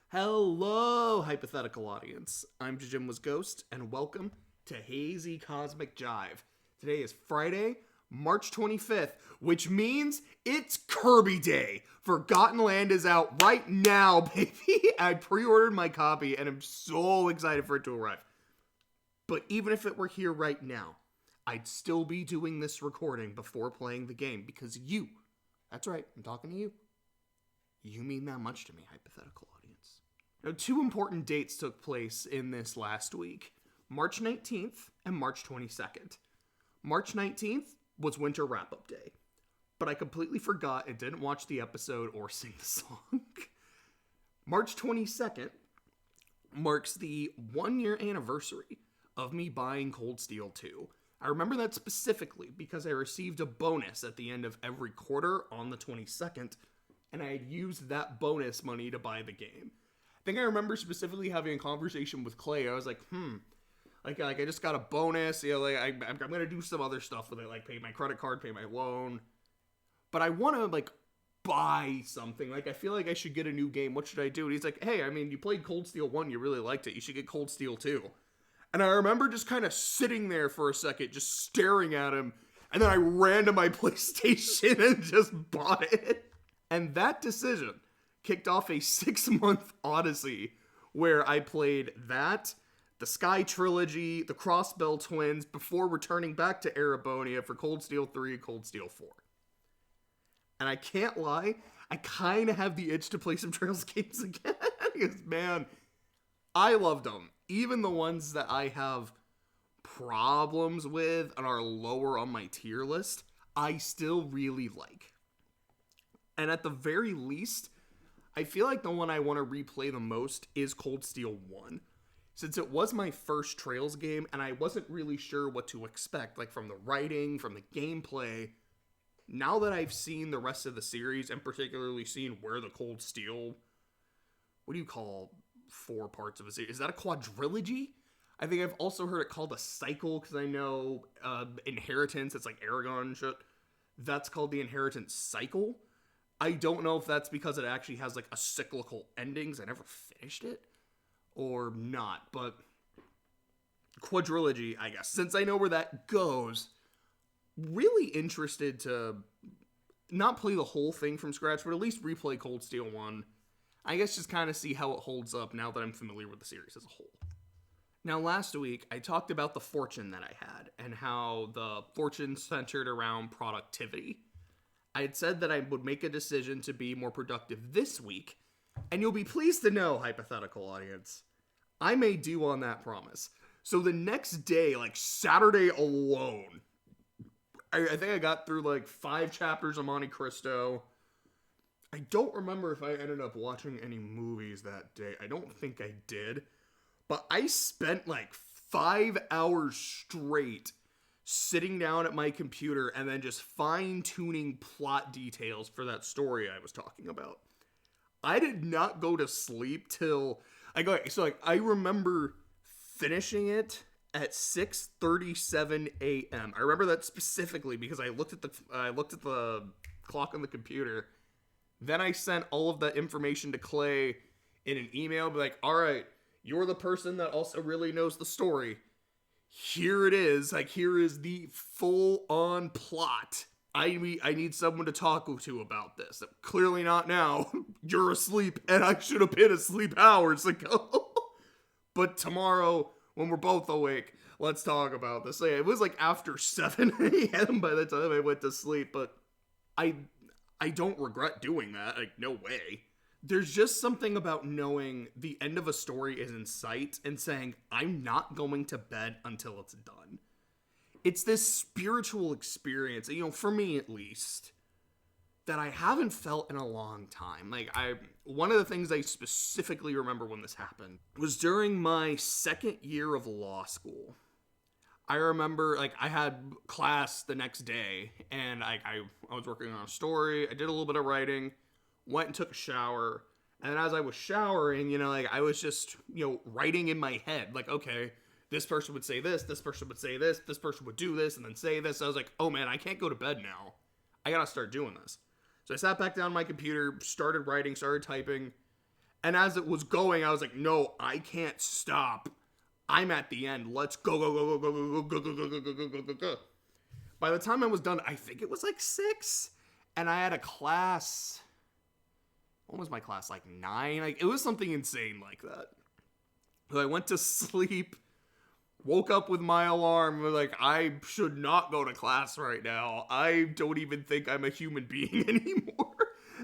Hello, hypothetical audience. I'm JJNW'S Ghost, and welcome to Hazy Cosmic Jive. Today is Friday, March 25th, which means it's Kirby Day. Forgotten Land is out right now, baby. I pre-ordered my copy, and I'm so excited for it to arrive. But even if it were here right now, I'd still be doing this recording before playing the game, because you, that's right, I'm talking to you. You mean that much to me, hypothetical audience. Now, two important dates took place in this last week. March 19th and March 22nd. March 19th was Winter Wrap-Up Day. But I completely forgot and didn't watch the episode or sing the song. March 22nd marks the 1-year anniversary of me buying Cold Steel 2. I remember that specifically because I received a bonus at the end of every quarter on the 22nd, and I had used that bonus money to buy the game. I think I remember specifically having a conversation with Clay. I was like, like I just got a bonus, I'm gonna do some other stuff with it, like pay my credit card, pay my loan. But I want to, buy something. I feel like I should get a new game. What should I do? And he's like, hey, you played Cold Steel 1, you really liked it. You should get Cold Steel 2. And I remember just kind of sitting there for a second, just staring at him. And then I ran to my PlayStation and just bought it. And that decision kicked off a 6-month odyssey where I played that, the Sky Trilogy, the Crossbell Twins, before returning back to Erebonia for Cold Steel 3 and Cold Steel 4. And I can't lie, I kind of have the itch to play some Trails games again. Because, man, I loved them. Even the ones that I have problems with and are lower on my tier list, I still really like. And at the very least, I feel like the one I want to replay the most is Cold Steel 1. Since it was my first Trails game, and I wasn't really sure what to expect, from the writing, from the gameplay. Now that I've seen the rest of the series, and particularly seen where the Cold Steel, what do you call 4 parts of a series? Is that a quadrilogy? I think I've also heard it called a cycle, because I know Inheritance, it's like Aragon shit. That's called the Inheritance cycle. I don't know if that's because it actually has a cyclical endings. I never finished it. Or not, but quadrilogy, I guess. Since I know where that goes, really interested to not play the whole thing from scratch, but at least replay Cold Steel 1. I guess just kind of see how it holds up now that I'm familiar with the series as a whole. Now, last week, I talked about the fortune that I had, and how the fortune centered around productivity. I had said that I would make a decision to be more productive this week, and you'll be pleased to know, hypothetical audience, I may do on that promise. So the next day, Saturday alone, I think I got through 5 chapters of Monte Cristo. I don't remember if I ended up watching any movies that day. I don't think I did. But I spent 5 hours straight sitting down at my computer and then just fine-tuning plot details for that story I was talking about. I did not go to sleep till I remember finishing it at 6:37 a.m. I remember that specifically because I looked at the clock on the computer. Then I sent all of that information to Clay in an email, all right, you're the person that also really knows the story. Here it is. Here is the full-on plot. I need someone to talk to about this. Clearly not now. You're asleep, and I should have been asleep hours ago. But tomorrow, when we're both awake, let's talk about this. It was after 7 a.m. by the time I went to sleep, but I don't regret doing that. No way. There's just something about knowing the end of a story is in sight and saying, I'm not going to bed until it's done. It's this spiritual experience, for me at least, that I haven't felt in a long time. One of the things I specifically remember when this happened was during my 2nd year of law school. I remember, I had class the next day, and I was working on a story. I did a little bit of writing, went and took a shower, and then as I was showering, I was just, writing in my head, okay, this person would say this person would say this person would do this, and then say this. I was like, oh man, I can't go to bed now. I gotta start doing this. So I sat back down on my computer, started writing, started typing, And as it was going, I was like, no, I can't stop. I'm at the end. Let's go, go, go, go, go, go, go, go, go, go, go, go, go, go. By the time I was done, I think it was like 6. And I had a class. What was my class? Like 9? Like, it was something insane like that. So I went to sleep, woke up with my alarm, was like, I should not go to class right now. I don't even think I'm a human being anymore.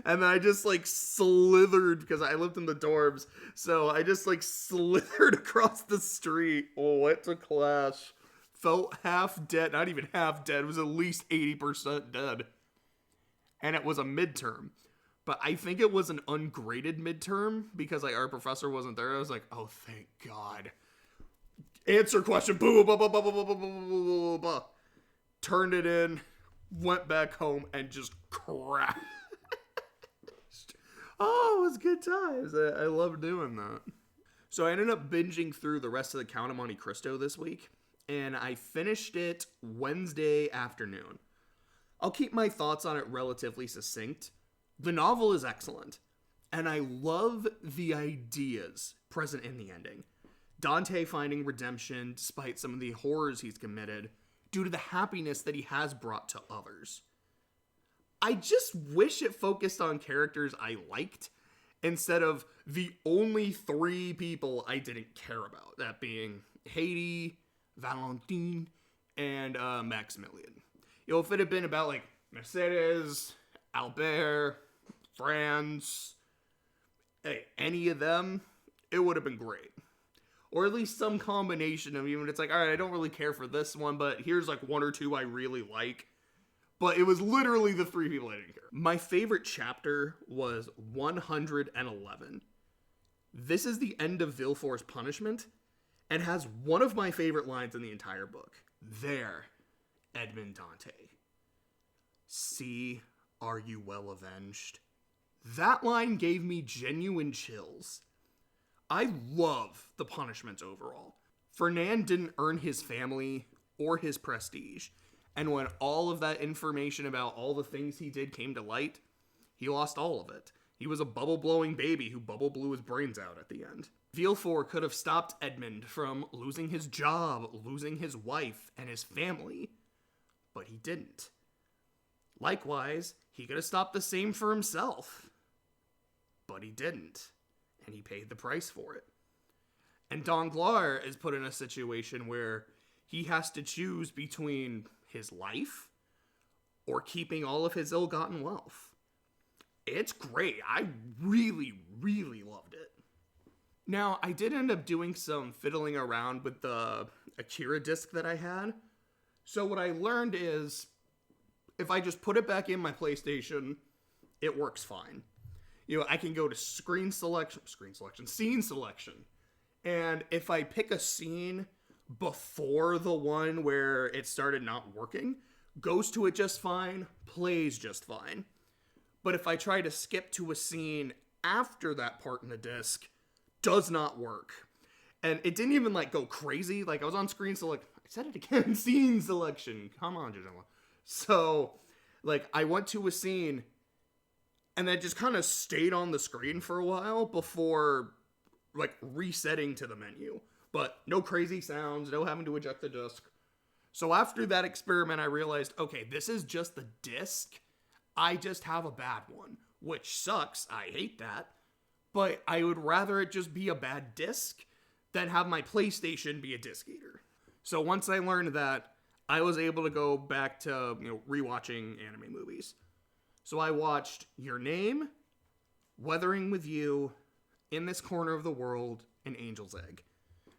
And then I just like slithered, because I lived in the dorms, so I just like slithered across the street, went to class, felt half dead, not even half dead, it was at least 80% dead. And it was a midterm. But I think it was an ungraded midterm, because like our professor wasn't there. I was like, oh, thank God. Answer question. Boo, blah, blah, blah, blah, blah, blah, blah, blah. Turned it in, went back home, and just crashed. Oh, it was good times. I love doing that. So I ended up binging through the rest of the Count of Monte Cristo this week, and I finished it Wednesday afternoon. I'll keep my thoughts on it relatively succinct. The novel is excellent, and I love the ideas present in the ending. Dante finding redemption despite some of the horrors he's committed due to the happiness that he has brought to others. I just wish it focused on characters I liked instead of the only 3 people I didn't care about, that being Hazy, Valentine, and Maximilian. You know, if it had been about like Mercedes, Albert, Franz, any of them, it would have been great. Or at least some combination of even, it's like, all right, I don't really care for this one, but here's like 1 or 2 I really like. But it was literally the 3 people I didn't care. My favorite chapter was 111. This is the end of Villefort's punishment, and has one of my favorite lines in the entire book. There, Edmond Dante. See, are you well avenged? That line gave me genuine chills. I love the punishments overall. Fernand didn't earn his family or his prestige, and when all of that information about all the things he did came to light, he lost all of it. He was a bubble-blowing baby who bubble blew his brains out at the end. Villefort could have stopped Edmond from losing his job, losing his wife, and his family, but he didn't. Likewise, he could have stopped the same for himself, but he didn't, and he paid the price for it. And Danglars is put in a situation where he has to choose between his life or keeping all of his ill-gotten wealth. It's great. I really, really loved it. Now, I did end up doing some fiddling around with the Akira disc that I had. So what I learned is, if I just put it back in my PlayStation, it works fine. You know, I can go to scene selection. And if I pick a scene before the one where it started not working, goes to it just fine, plays just fine. But if I try to skip to a scene after that part in the disc, does not work. And it didn't even like go crazy. Like I was on screen select. I said it again. Scene selection. Come on, JJNW'S. So like I went to a scene and then just kind of stayed on the screen for a while before like resetting to the menu. But no crazy sounds, no having to eject the disc. So after that experiment, I realized, okay, this is just the disc. I just have a bad one, which sucks. I hate that. But I would rather it just be a bad disc than have my PlayStation be a disc eater. So once I learned that, I was able to go back to, rewatching anime movies. So I watched Your Name, Weathering with You, In This Corner of the World, and Angel's Egg.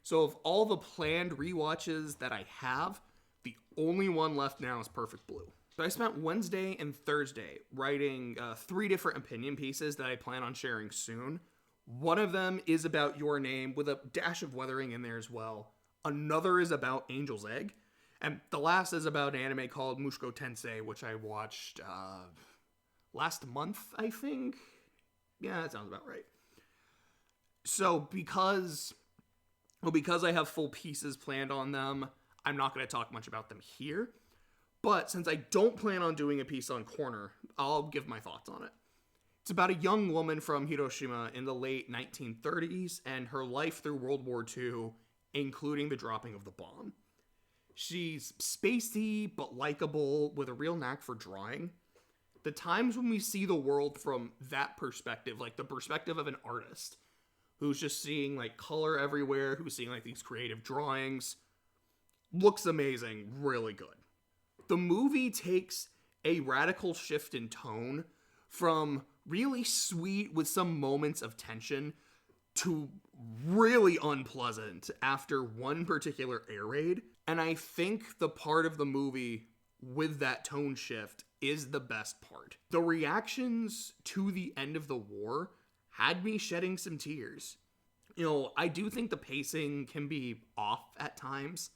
So of all the planned rewatches that I have, the only one left now is Perfect Blue. So I spent Wednesday and Thursday writing 3 different opinion pieces that I plan on sharing soon. One of them is about Your Name with a dash of Weathering in there as well. Another is about Angel's Egg. And the last is about an anime called Mushoku Tensei, which I watched last month, I think. Yeah, that sounds about right. So because I have full pieces planned on them, I'm not going to talk much about them here. But since I don't plan on doing a piece on Corner, I'll give my thoughts on it. It's about a young woman from Hiroshima in the late 1930s and her life through World War II, including the dropping of the bomb. She's spacey but likable with a real knack for drawing. The times when we see the world from that perspective, like the perspective of an artist who's just seeing like color everywhere, who's seeing like these creative drawings, looks amazing, really good. The movie takes a radical shift in tone from really sweet with some moments of tension to really unpleasant after one particular air raid. And I think the part of the movie with that tone shift is the best part. The reactions to the end of the war had me shedding some tears. I do think the pacing can be off at times,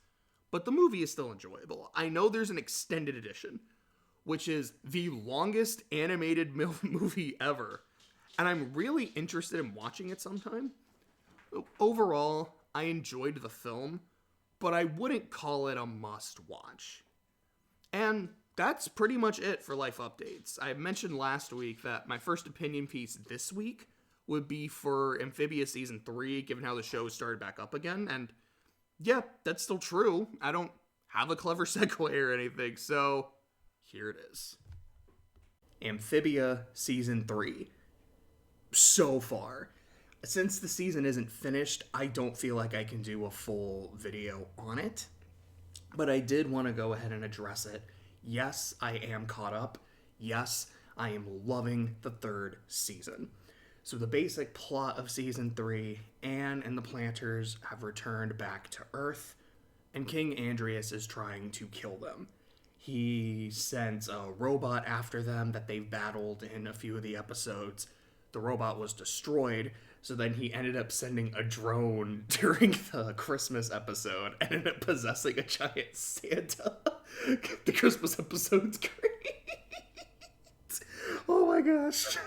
but the movie is still enjoyable. I know there's an extended edition, which is the longest animated movie ever, and I'm really interested in watching it sometime. Overall, I enjoyed the film, but I wouldn't call it a must-watch. And that's pretty much it for Life Updates. I mentioned last week that my first opinion piece this week would be for Amphibia Season 3, given how the show started back up again, and yeah, that's still true. I don't have a clever segue or anything, so here it is. Amphibia Season 3. So far. Since the season isn't finished, I don't feel like I can do a full video on it. But I did want to go ahead and address it. Yes, I am caught up. Yes, I am loving the third season. So the basic plot of Season 3, Anne and the Planters have returned back to Earth, and King Andreas is trying to kill them. He sends a robot after them that they've battled in a few of the episodes. The robot was destroyed, so then he ended up sending a drone during the Christmas episode and ended up possessing a giant Santa. The Christmas episode's great. Oh my gosh.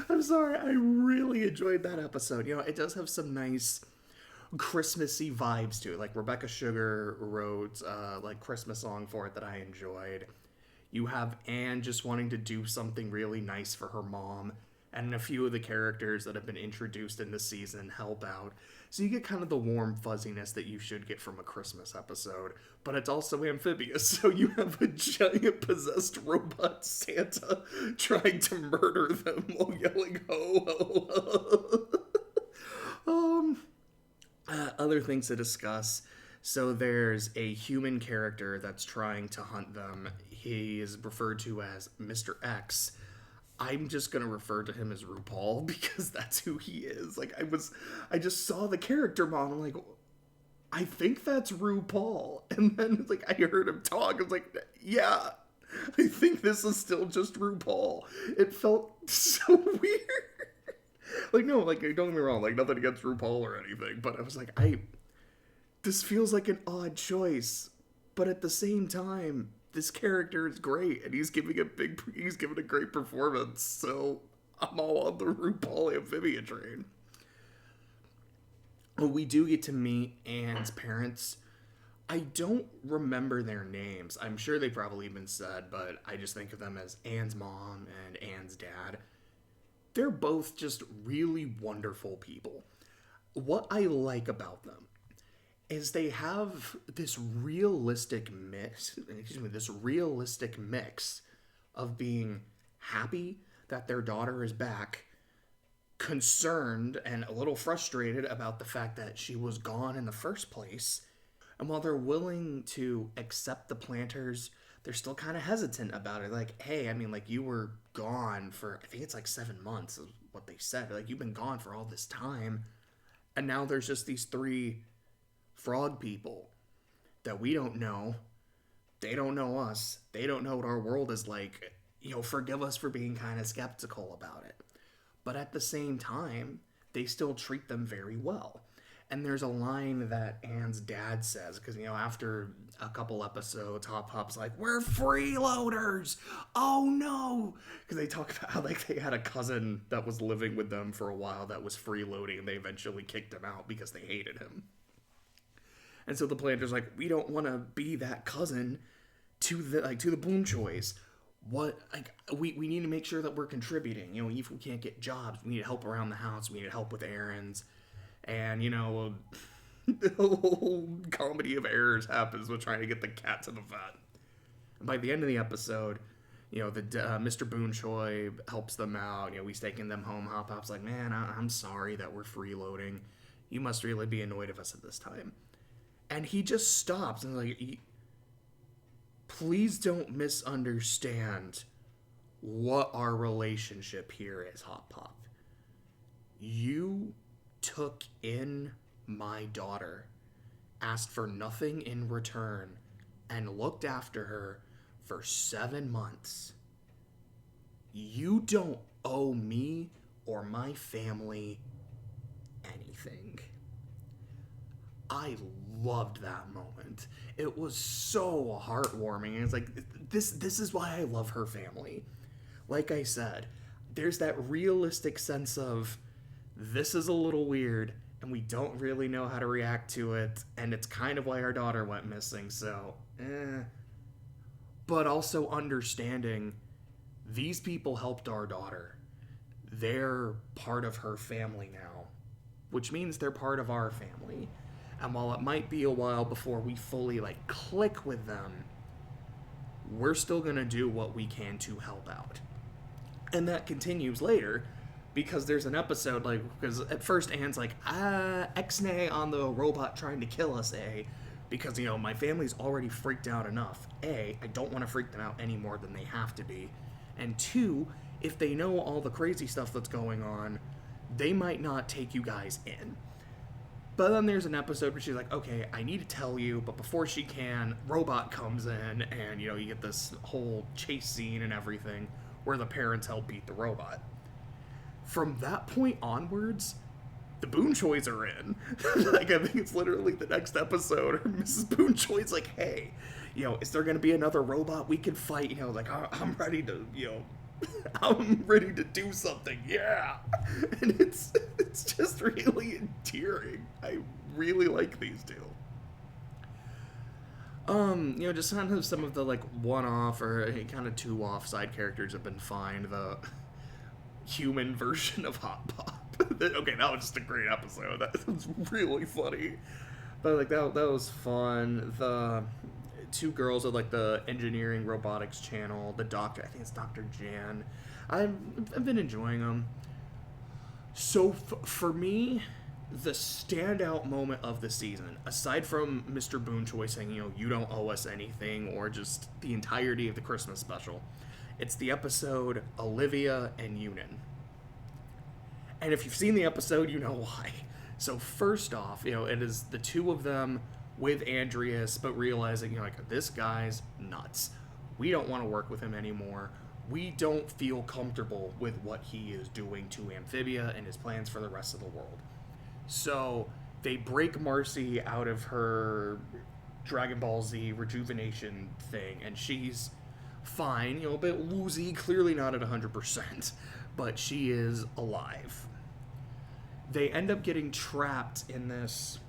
I'm sorry, I really enjoyed that episode. It does have some nice Christmassy vibes to it. Like Rebecca Sugar wrote like Christmas song for it that I enjoyed. You have Anne just wanting to do something really nice for her mom, and a few of the characters that have been introduced in this season help out. So you get kind of the warm fuzziness that you should get from a Christmas episode, but it's also amphibious, so you have a giant possessed robot Santa trying to murder them while yelling, ho, ho, ho. Other things to discuss. So there's a human character that's trying to hunt them. He is referred to as Mr. X. I'm just going to refer to him as RuPaul because that's who he is. I just saw the character model. I'm like, I think that's RuPaul. And then it's like, I heard him talk. I was like, yeah, I think this is still just RuPaul. It felt so weird. Don't get me wrong, nothing against RuPaul or anything, but I was like, this feels like an odd choice, but at the same time, this character is great, and he's giving a great performance, so I'm all on the RuPaul Amphibia train. We do get to meet Anne's parents. I don't remember their names. I'm sure they've probably been said, but I just think of them as Anne's mom and Anne's dad. They're both just really wonderful people. What I like about them is they have this realistic mix of being happy that their daughter is back, concerned and a little frustrated about the fact that she was gone in the first place. And while they're willing to accept the Planters, they're still kind of hesitant about it. Hey, you were gone for, I think it's 7 months is what they said. You've been gone for all this time. And now there's just these 3 frog people that we don't know. They don't know us. They don't know what our world is like. Forgive us for being kind of skeptical about it. But at the same time, they still treat them very well. And there's a line that Anne's dad says, because, after a couple episodes, Hop Hop's like, we're freeloaders! Oh no! Because they talk about how, they had a cousin that was living with them for a while that was freeloading, and they eventually kicked him out because they hated him. And so the Planter's like, we don't want to be that cousin to the Boom Choys. what, like, we need to make sure that we're contributing. You know, if we can't get jobs, we need help around the house, we need help with errands. And, you know, the whole comedy of errors happens with trying to get the cat to the vet. And by the end of the episode, you know, Mr. Boonchoy helps them out. You know, he's taking them home. Hop Hop's like, man, I'm sorry that we're freeloading. You must really be annoyed of us at this time. And he just stops and like, please don't misunderstand what our relationship here is, Hop Pop. You took in my daughter, asked for nothing in return, and looked after her for 7 months. You don't owe me or my family anything. I loved that moment. It was so heartwarming. It's like, this is why I love her family. Like I said, there's that realistic sense of, this is a little weird, and we don't really know how to react to it, and it's kind of why our daughter went missing, so, But also understanding, these people helped our daughter. They're part of her family now, which means they're part of our family. And while it might be a while before we fully, like, click with them, we're still gonna do what we can to help out. And that continues later, because there's an episode, like, because at first Anne's like, X-nay on the robot trying to kill us, because, you know, my family's already freaked out enough. I don't want to freak them out any more than they have to be. And 2, if they know all the crazy stuff that's going on, they might not take you guys in. But then there's an episode where she's like, okay, I need to tell you, but before she can, Robot comes in, and, you know, you get this whole chase scene and everything, where the parents help beat the robot. From that point onwards, the Boonchoys are in. Like, I think it's literally the next episode, or Mrs. Boonchoy's like, hey, you know, is there gonna be another robot we can fight? You know, like, I'm ready to, you know, I'm ready to do something, yeah. And it's just really endearing. I really like these two. You know, just kind of some of the, like, one-off or kind of two-off side characters have been fine. The human version of Hot Pop. Okay, that was just a great episode. That was really funny. But, like, that was fun. The 2 girls of, like, the engineering robotics channel, the doctor, I think it's Dr. Jan. I've been enjoying them. So for me, the standout moment of the season, aside from Mr. Boonchoy saying, you know, you don't owe us anything, or just the entirety of the Christmas special, it's the episode Olivia and Union. And if you've seen the episode, you know why. So first off, you know, it is the 2 of them with Andreas, but realizing, you know, like, this guy's nuts. We don't want to work with him anymore. We don't feel comfortable with what he is doing to Amphibia and his plans for the rest of the world. So they break Marcy out of her Dragon Ball Z rejuvenation thing, and she's fine, you know, a bit woozy, clearly not at 100%, but she is alive. They end up getting trapped in this,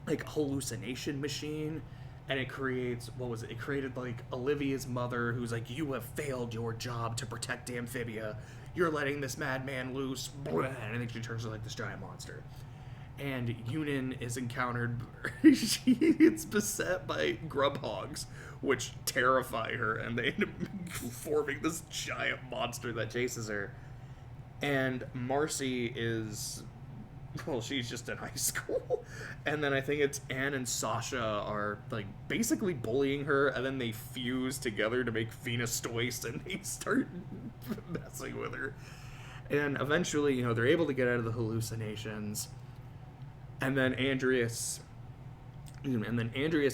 like, hallucination machine, and it creates, it created, like, Olivia's mother, who's like, you have failed your job to protect Amphibia, you're letting this madman loose, and I think she turns into, like, this giant monster. And Union is encountered, she gets beset by grubhogs, which terrify her, and they end up forming this giant monster that chases her. And Marcy is, well, she's just in high school. And then I think it's Anne and Sasha are, like, basically bullying her, and then they fuse together to make Venus Stoice, and they start messing with her. And eventually, you know, they're able to get out of the hallucinations. And then Andreas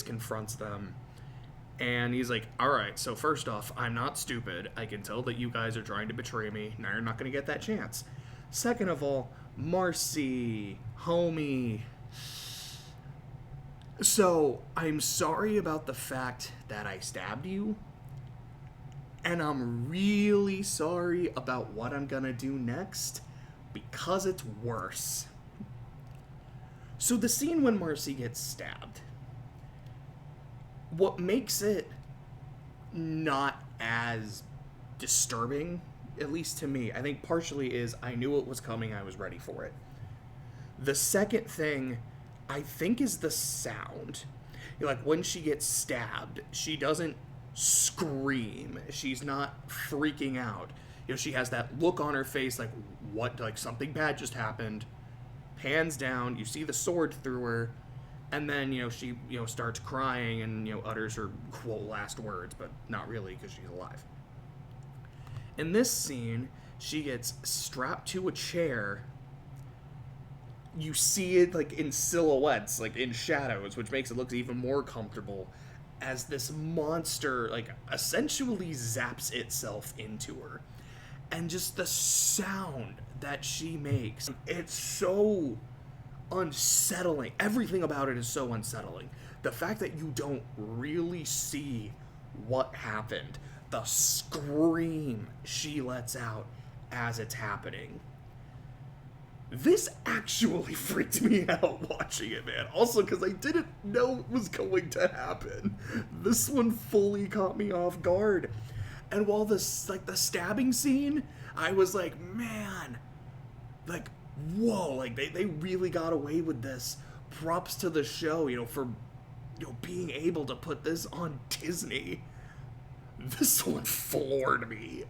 confronts them, and he's like, alright, so first off, I'm not stupid. I can tell that you guys are trying to betray me. Now you're not going to get that chance. Second of all, Marcy, homie. So, I'm sorry about the fact that I stabbed you, and I'm really sorry about what I'm going to do next, because it's worse. So the scene when Marcy gets stabbed, what makes it not as disturbing, at least to me. I think partially is I knew it was coming, I was ready for it. The second thing, I think, is the sound. Like, when she gets stabbed, she doesn't scream. She's not freaking out. She has that look on her face like, what, like something bad just happened. Pans down, you see the sword through her, and then, she, starts crying and, utters her, quote, last words, but not really because she's alive. In this scene, she gets strapped to a chair. You see it, like, in silhouettes, like, in shadows, which makes it look even more comfortable, as this monster, like, essentially zaps itself into her. And just the sound that she makes, it's so unsettling. Everything about it is so unsettling. The fact that you don't really see what happened, the scream she lets out as it's happening. This actually freaked me out watching it, man. Also, because I didn't know it was going to happen. This one fully caught me off guard. And while this, like, the stabbing scene, I was like, man, like, whoa, like, they really got away with this. Props to the show, for, being able to put this on Disney. This one floored me.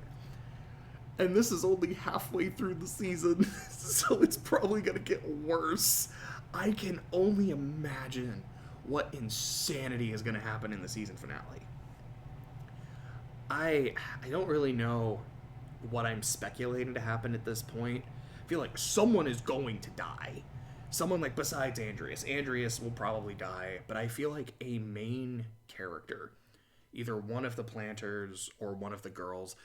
And this is only halfway through the season, so it's probably gonna get worse. I can only imagine what insanity is gonna happen in the season finale. I don't really know what I'm speculating to happen at this point. I feel like someone is going to die. Someone, like, besides Andreas. Andreas will probably die, but I feel like a main character, either one of the planters or one of the girls,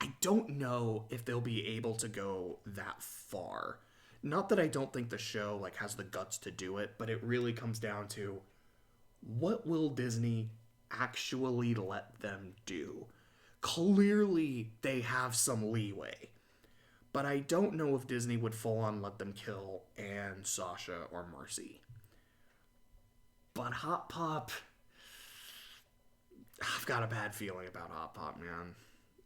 I don't know if they'll be able to go that far. Not that I don't think the show, like, has the guts to do it, but it really comes down to, what will Disney actually let them do? Clearly, they have some leeway. But I don't know if Disney would full on let them kill Anne, Sasha, or Marcy. But Hot Pop, I've got a bad feeling about Hot Pop, man.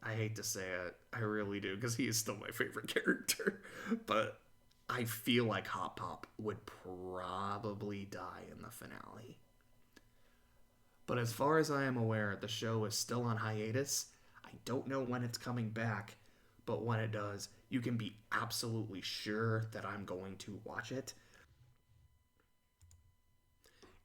I hate to say it. I really do, because he is still my favorite character. But I feel like Hot Pop would probably die in the finale. But as far as I am aware, the show is still on hiatus. I don't know when it's coming back, but when it does, you can be absolutely sure that I'm going to watch it.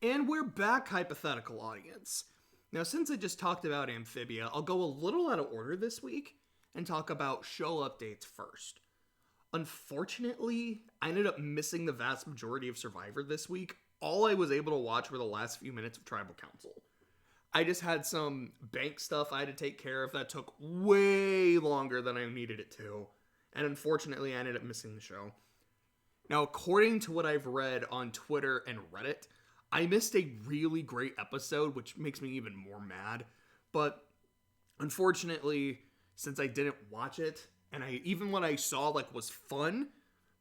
And we're back, hypothetical audience. Now, since I just talked about Amphibia, I'll go a little out of order this week and talk about show updates first. Unfortunately, I ended up missing the vast majority of Survivor this week. All I was able to watch were the last few minutes of Tribal Council. I just had some bank stuff I had to take care of that took way longer than I needed it to. And unfortunately, I ended up missing the show. Now, according to what I've read on Twitter and Reddit, I missed a really great episode, which makes me even more mad. But unfortunately, since I didn't watch it, and even what I saw, like, was fun,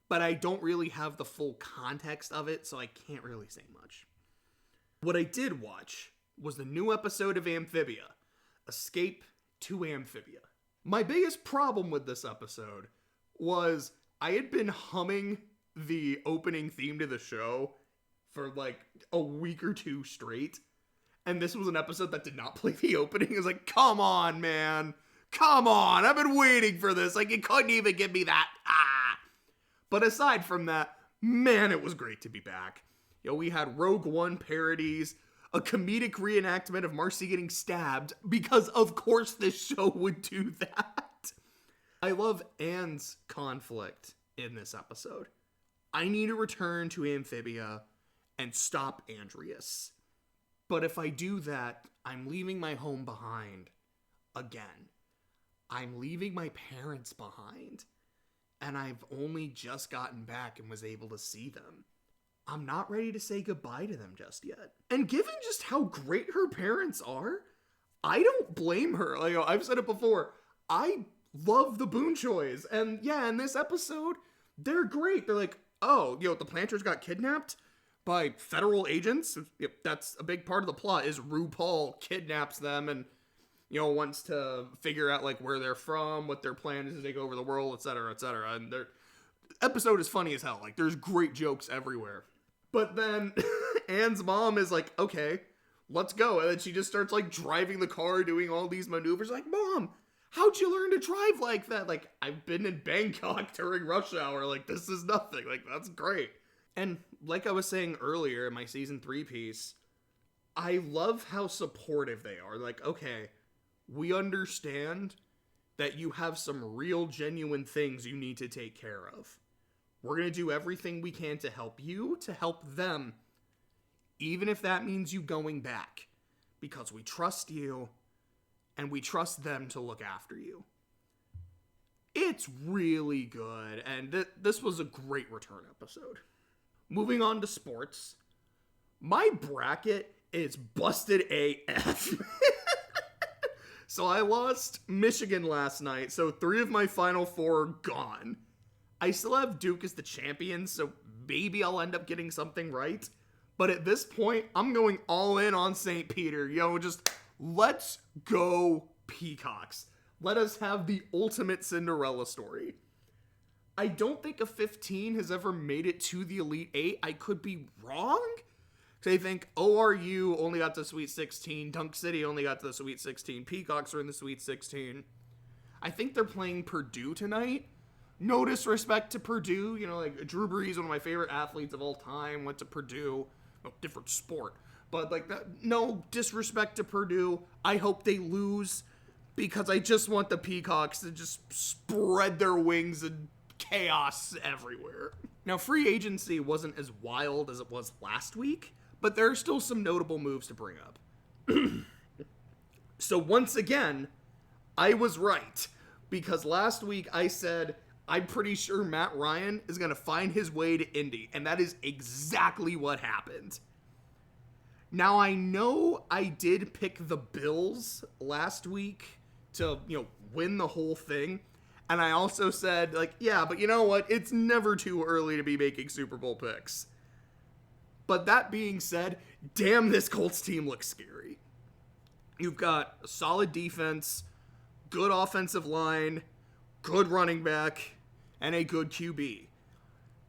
but I don't really have the full context of it, so I can't really say much. What I did watch was the new episode of Amphibia, Escape to Amphibia. My biggest problem with this episode was I had been humming the opening theme to the show for like a week or two straight, and this was an episode that did not play the opening. It was like, come on, man. Come on. I've been waiting for this. Like, you couldn't even give me that. But aside from that, man, it was great to be back. We had Rogue One parodies, a comedic reenactment of Marcy getting stabbed, because of course this show would do that. I love Anne's conflict in this episode. I need to return to Amphibia and stop Andreas. But if I do that, I'm leaving my home behind again. I'm leaving my parents behind. And I've only just gotten back and was able to see them. I'm not ready to say goodbye to them just yet. And given just how great her parents are, I don't blame her. Like, I've said it before. I love the Boonchoys. And yeah, in this episode, they're great. They're like, oh, the planters got kidnapped by federal agents. That's a big part of the plot, is RuPaul kidnaps them and, wants to figure out, like, where they're from, what their plan is to take over the world, etc., etc. And their episode is funny as hell. Like, there's great jokes everywhere. But then Anne's mom is like, okay, let's go. And then she just starts, like, driving the car, doing all these maneuvers. Like, Mom, how'd you learn to drive like that? Like, I've been in Bangkok during rush hour. Like, this is nothing. Like, that's great. And like I was saying earlier in my season 3 piece, I love how supportive they are. Like, okay, we understand that you have some real genuine things you need to take care of. We're going to do everything we can to help you, to help them, even if that means you going back, because we trust you and we trust them to look after you. It's really good, and this was a great return episode. Moving on to sports, my bracket is busted AF. So I lost Michigan last night, so 3 of my final 4 are gone. I still have Duke as the champion, so maybe I'll end up getting something right. But at this point, I'm going all in on St. Peter. Just let's go Peacocks. Let us have the ultimate Cinderella story. I don't think a 15 has ever made it to the Elite 8. I could be wrong. Because I think ORU only got to the Sweet 16. Dunk City only got to the Sweet 16. Peacocks are in the Sweet 16. I think they're playing Purdue tonight. No disrespect to Purdue. Like Drew Brees, one of my favorite athletes of all time, went to Purdue. No, different sport. But like that, no disrespect to Purdue. I hope they lose because I just want the Peacocks to just spread their wings and chaos everywhere. Now, free agency wasn't as wild as it was last week, but there are still some notable moves to bring up. So once again, I was right, because last week I said, I'm pretty sure Matt Ryan is going to find his way to Indy, and that is exactly what happened. Now, I know I did pick the Bills last week to, win the whole thing, and I also said, like, yeah, but you know what? It's never too early to be making Super Bowl picks. But that being said, damn, this Colts team looks scary. You've got a solid defense, good offensive line, good running back, and a good QB.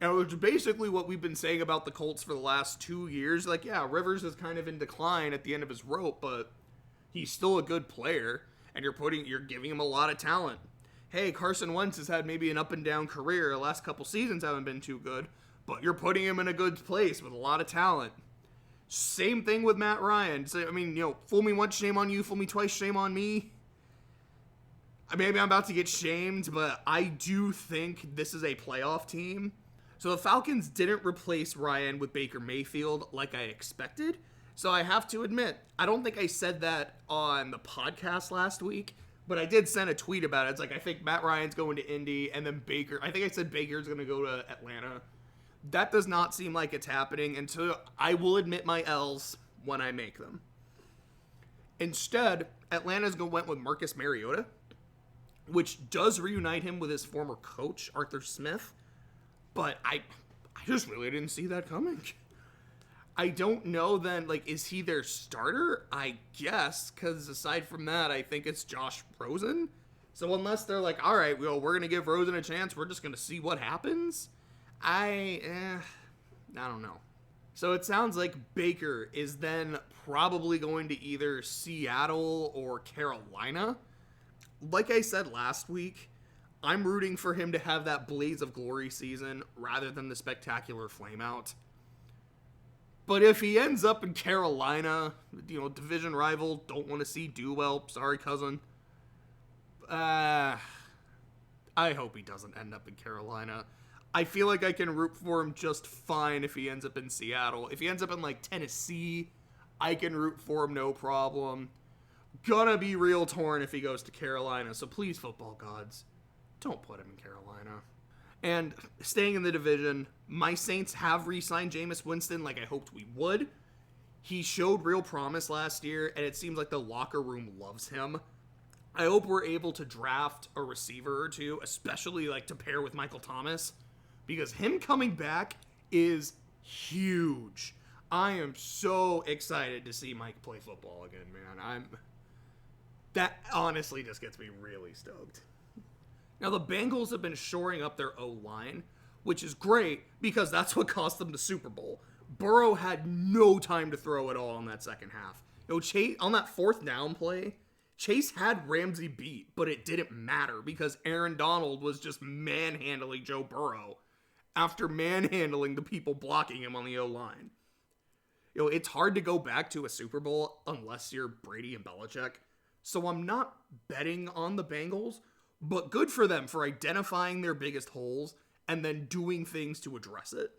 And it's basically what we've been saying about the Colts for the last 2 years. Like, yeah, Rivers is kind of in decline at the end of his rope, but he's still a good player, and you're giving him a lot of talent. Hey, Carson Wentz has had maybe an up and down career. The last couple seasons haven't been too good, but you're putting him in a good place with a lot of talent. Same thing with Matt Ryan. So, fool me once, shame on you. Fool me twice, shame on me. Maybe I'm about to get shamed, but I do think this is a playoff team. So the Falcons didn't replace Ryan with Baker Mayfield like I expected. So I have to admit, I don't think I said that on the podcast last week, but I did send a tweet about it. It's like, I think Matt Ryan's going to Indy, and then I think I said Baker's going to go to Atlanta. That does not seem like it's happening, and so I will admit my L's when I make them. Instead, Atlanta's went with Marcus Mariota, which does reunite him with his former coach, Arthur Smith, but I just really didn't see that coming. I don't know then, like, is he their starter? I guess, because aside from that, I think it's Josh Rosen. So unless they're like, all right, well, we're going to give Rosen a chance, we're just going to see what happens, I don't know. So it sounds like Baker is then probably going to either Seattle or Carolina. Like I said last week, I'm rooting for him to have that Blaze of Glory season rather than the spectacular flameout. But if he ends up in Carolina, division rival, don't want to see do well, sorry cousin. I hope he doesn't end up in Carolina. I feel like I can root for him just fine if he ends up in Seattle. If he ends up in, like, Tennessee, I can root for him no problem. Gonna be real torn if he goes to Carolina, so please, football gods, don't put him in Carolina. And staying in the division, my Saints have re-signed Jameis Winston like I hoped we would. He showed real promise last year, and it seems like the locker room loves him. I hope we're able to draft a receiver or two, especially like to pair with Michael Thomas, because him coming back is huge. I am so excited to see Mike play football again, man. That honestly just gets me really stoked. Now, the Bengals have been shoring up their O-line, which is great because that's what cost them the Super Bowl. Burrow had no time to throw at all in that second half. Chase, on that fourth down play, Chase had Ramsey beat, but it didn't matter because Aaron Donald was just manhandling Joe Burrow after manhandling the people blocking him on the O-line. It's hard to go back to a Super Bowl unless you're Brady and Belichick. So I'm not betting on the Bengals, but good for them for identifying their biggest holes and then doing things to address it.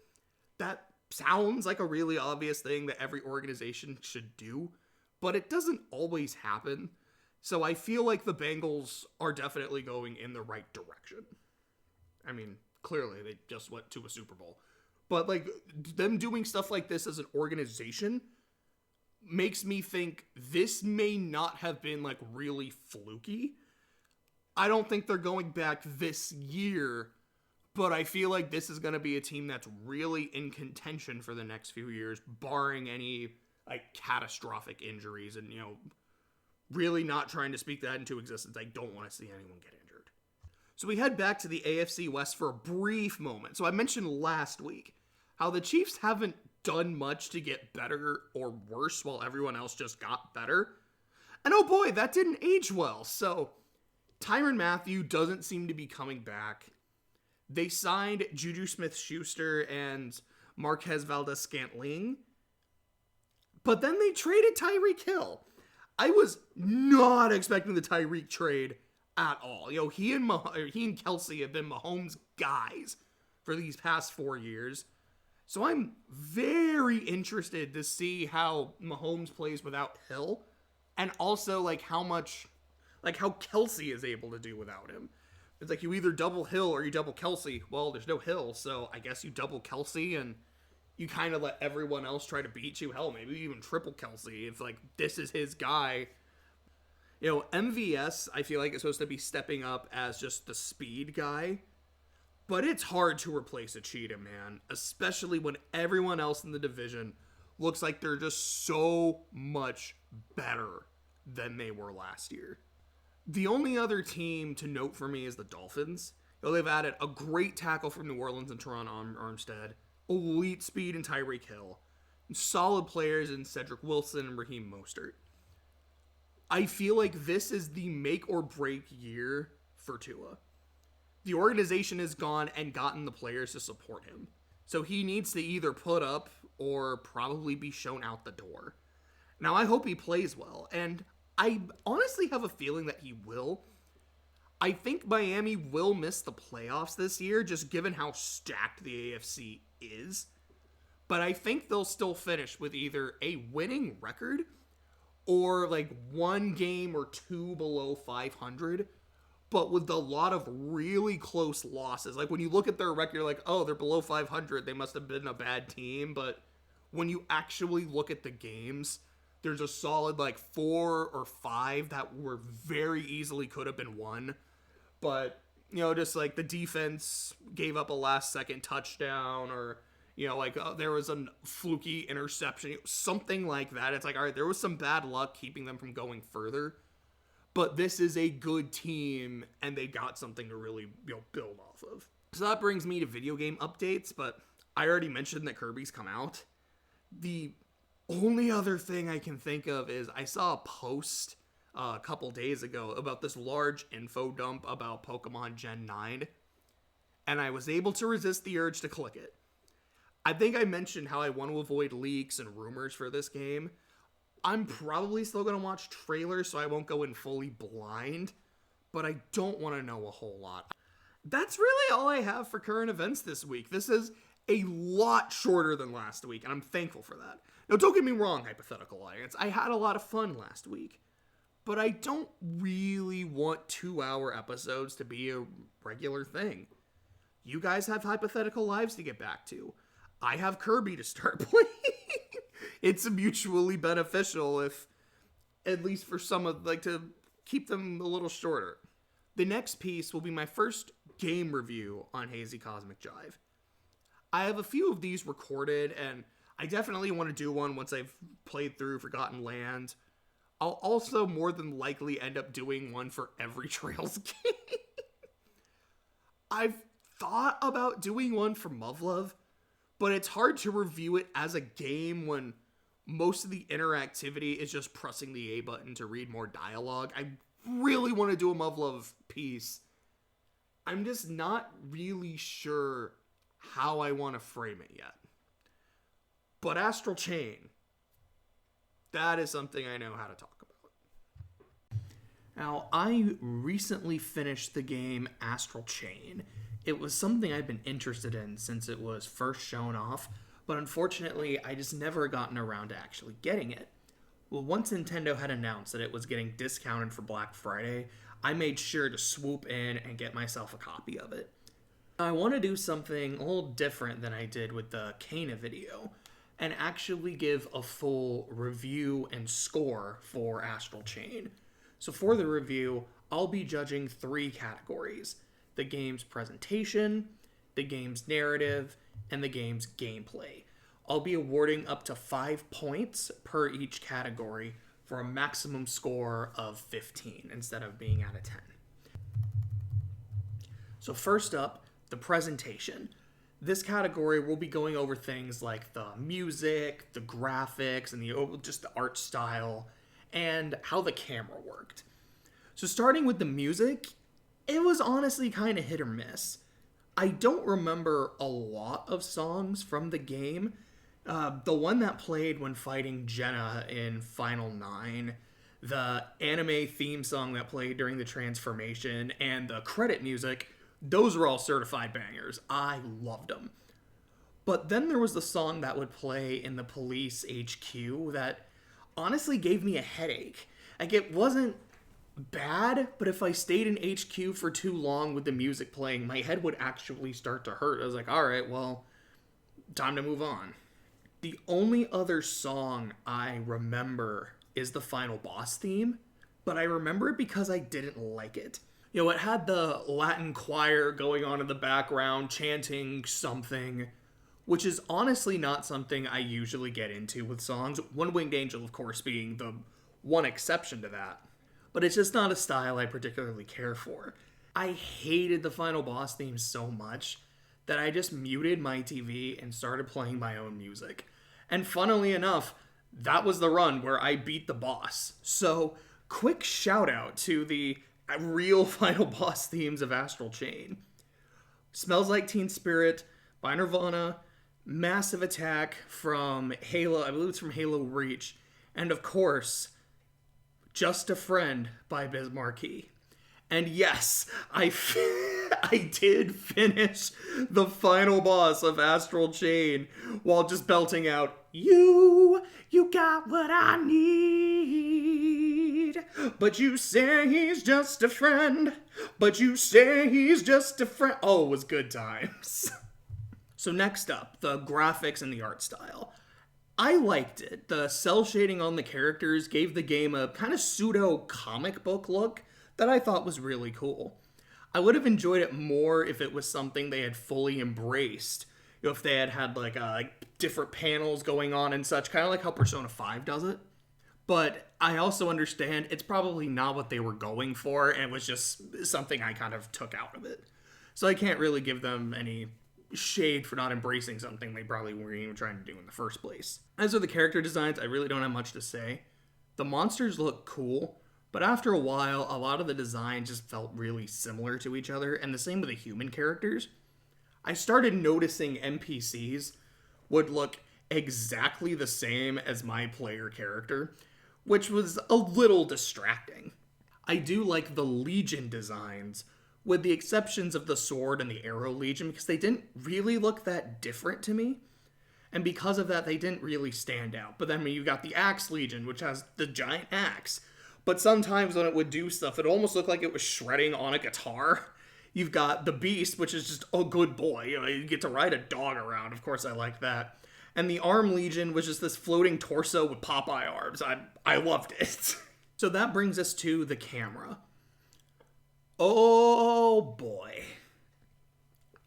That sounds like a really obvious thing that every organization should do, but it doesn't always happen. So I feel like the Bengals are definitely going in the right direction. I mean, clearly they just went to a Super Bowl. But like them doing stuff like this as an organization makes me think this may not have been like really fluky. I don't think they're going back this year, but I feel like this is going to be a team that's really in contention for the next few years, barring any like catastrophic injuries and, really not trying to speak that into existence. I don't want to see anyone get injured. So we head back to the AFC West for a brief moment. So I mentioned last week how the Chiefs haven't done much to get better or worse while everyone else just got better. And oh boy, that didn't age well. So Tyrann Mathieu doesn't seem to be coming back. They signed Juju Smith-Schuster and Marquez Valdes-Scantling. But then they traded Tyreek Hill. I was not expecting the Tyreek trade at all. He and Kelsey have been Mahomes' guys for these past 4 years. So I'm very interested to see how Mahomes plays without Hill. And also, how Kelsey is able to do without him. It's like you either double Hill or you double Kelsey. Well, there's no Hill, so I guess you double Kelsey and you kind of let everyone else try to beat you. Hell, maybe even triple Kelsey if, this is his guy. MVS, I feel like, is supposed to be stepping up as just the speed guy. But it's hard to replace a Cheetah, man. Especially when everyone else in the division looks like they're just so much better than they were last year. The only other team to note for me is the Dolphins. They've added a great tackle from New Orleans and Teron Armstead, elite speed in Tyreek Hill, and solid players in Cedric Wilson and Raheem Mostert. I feel like this is the make or break year for Tua. The organization has gone and gotten the players to support him. So he needs to either put up or probably be shown out the door. Now, I hope he plays well, and I honestly have a feeling that he will. I think Miami will miss the playoffs this year, just given how stacked the AFC is. But I think they'll still finish with either a winning record or one game or two below 500, but with a lot of really close losses. When you look at their record, you're like, oh, they're below 500. They must have been a bad team. But when you actually look at the games, there's a solid 4 or 5 that were very easily could have been won. But, just the defense gave up a last second touchdown or, there was a fluky interception, something like that. It's all right, there was some bad luck keeping them from going further. But this is a good team, and they got something to really build off of. So that brings me to video game updates, but I already mentioned that Kirby's come out. The only other thing I can think of is I saw a post a couple days ago about this large info dump about Pokemon Gen 9, and I was able to resist the urge to click it. I think I mentioned how I want to avoid leaks and rumors for this game. I'm probably still going to watch trailers, so I won't go in fully blind, but I don't want to know a whole lot. That's really all I have for current events this week. This is a lot shorter than last week, and I'm thankful for that. Now, don't get me wrong, Hypothetical Alliance. I had a lot of fun last week, but I don't really want 2-hour episodes to be a regular thing. You guys have hypothetical lives to get back to. I have Kirby to start playing. It's mutually beneficial if, at least for some of, to keep them a little shorter. The next piece will be my first game review on Hazy Cosmic Jive. I have a few of these recorded, and I definitely want to do one once I've played through Forgotten Land. I'll also more than likely end up doing one for every Trails game. I've thought about doing one for Muv-Luv, but it's hard to review it as a game when most of the interactivity is just pressing the A button to read more dialogue. I really want to do a Muv-Luv piece. I'm just not really sure how I want to frame it yet. But Astral Chain, that is something I know how to talk about. Now, I recently finished the game Astral Chain. It was something I've been interested in since it was first shown off, but unfortunately, I just never gotten around to actually getting it. Well, once Nintendo had announced that it was getting discounted for Black Friday, I made sure to swoop in and get myself a copy of it. I want to do something a little different than I did with the Kana video, and actually give a full review and score for Astral Chain. So for the review, I'll be judging 3 categories: the game's presentation, the game's narrative, and the game's gameplay. I'll be awarding up to 5 points per each category for a maximum score of 15 instead of being out of 10. So first up, the presentation. This category will be going over things like the music, the graphics, and just the art style, and how the camera worked. So starting with the music, it was honestly kind of hit or miss. I don't remember a lot of songs from the game. The one that played when fighting Jenna in Final 9, the anime theme song that played during the transformation, and the credit music, those were all certified bangers. I loved them. But then there was the song that would play in the police HQ that honestly gave me a headache. Like, it wasn't bad, but if I stayed in HQ for too long with the music playing, my head would actually start to hurt. I was like, alright, well, time to move on. The only other song I remember is the final boss theme, but I remember it because I didn't like it. You know, it had the Latin choir going on in the background, chanting something, which is honestly not something I usually get into with songs. One Winged Angel, of course, being the one exception to that. But it's just not a style I particularly care for. I hated the final boss theme so much that I just muted my TV and started playing my own music. And funnily enough, that was the run where I beat the boss. So, quick shout out to the real final boss themes of Astral Chain. Smells Like Teen Spirit by Nirvana, Massive Attack from Halo, I believe it's from Halo Reach, and of course, Just a Friend by Biz Markie. And yes, I did finish the final boss of Astral Chain while just belting out, You got what I need. But you say he's just a friend. But you say he's just a friend. Oh, it was good times. So next up, the graphics and the art style. I liked it. The cell shading on the characters gave the game a kind of pseudo comic book look that I thought was really cool. I would have enjoyed it more if it was something they had fully embraced. You know, if they had like different panels going on and such, kind of like how Persona 5 does it. But I also understand it's probably not what they were going for, and it was just something I kind of took out of it. So I can't really give them any shade for not embracing something they probably weren't even trying to do in the first place. As for the character designs, I really don't have much to say. The monsters look cool, but after a while, a lot of the designs just felt really similar to each other, and the same with the human characters. I started noticing NPCs would look exactly the same as my player character, which was a little distracting. I do like the Legion designs, with the exceptions of the Sword and the Arrow Legion, because they didn't really look that different to me. And because of that, they didn't really stand out. But then you got the Axe Legion, which has the giant axe. But sometimes when it would do stuff, it almost looked like it was shredding on a guitar. You've got the Beast, which is just a good boy. You know, you get to ride a dog around. Of course, I like that. And the Arm Legion was just this floating torso with Popeye arms. I loved it. So that brings us to the camera. Oh boy.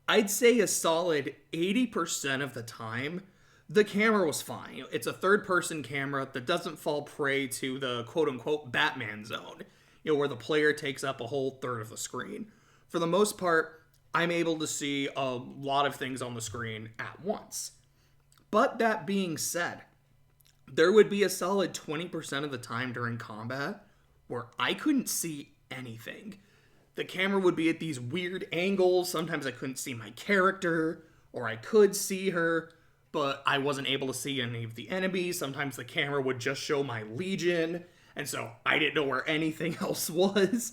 I'd say a solid 80% of the time, The camera was fine. It's a third-person camera that doesn't fall prey to the quote-unquote Batman zone, where the player takes up a whole third of the screen. For the most part, I'm able to see a lot of things on the screen at once. But that being said, there would be a solid 20% of the time during combat where I couldn't see anything. The camera would be at these weird angles. Sometimes I couldn't see my character, or I could see her, but I wasn't able to see any of the enemies. Sometimes the camera would just show my Legion, and so I didn't know where anything else was.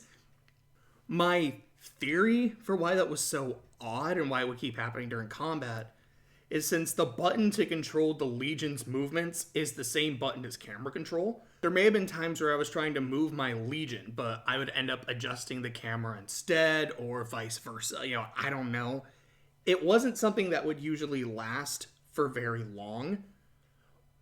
My theory for why that was so odd and why it would keep happening during combat is since the button to control the Legion's movements is the same button as camera control, there may have been times where I was trying to move my Legion, but I would end up adjusting the camera instead, or vice versa. I don't know. It wasn't something that would usually last for very long,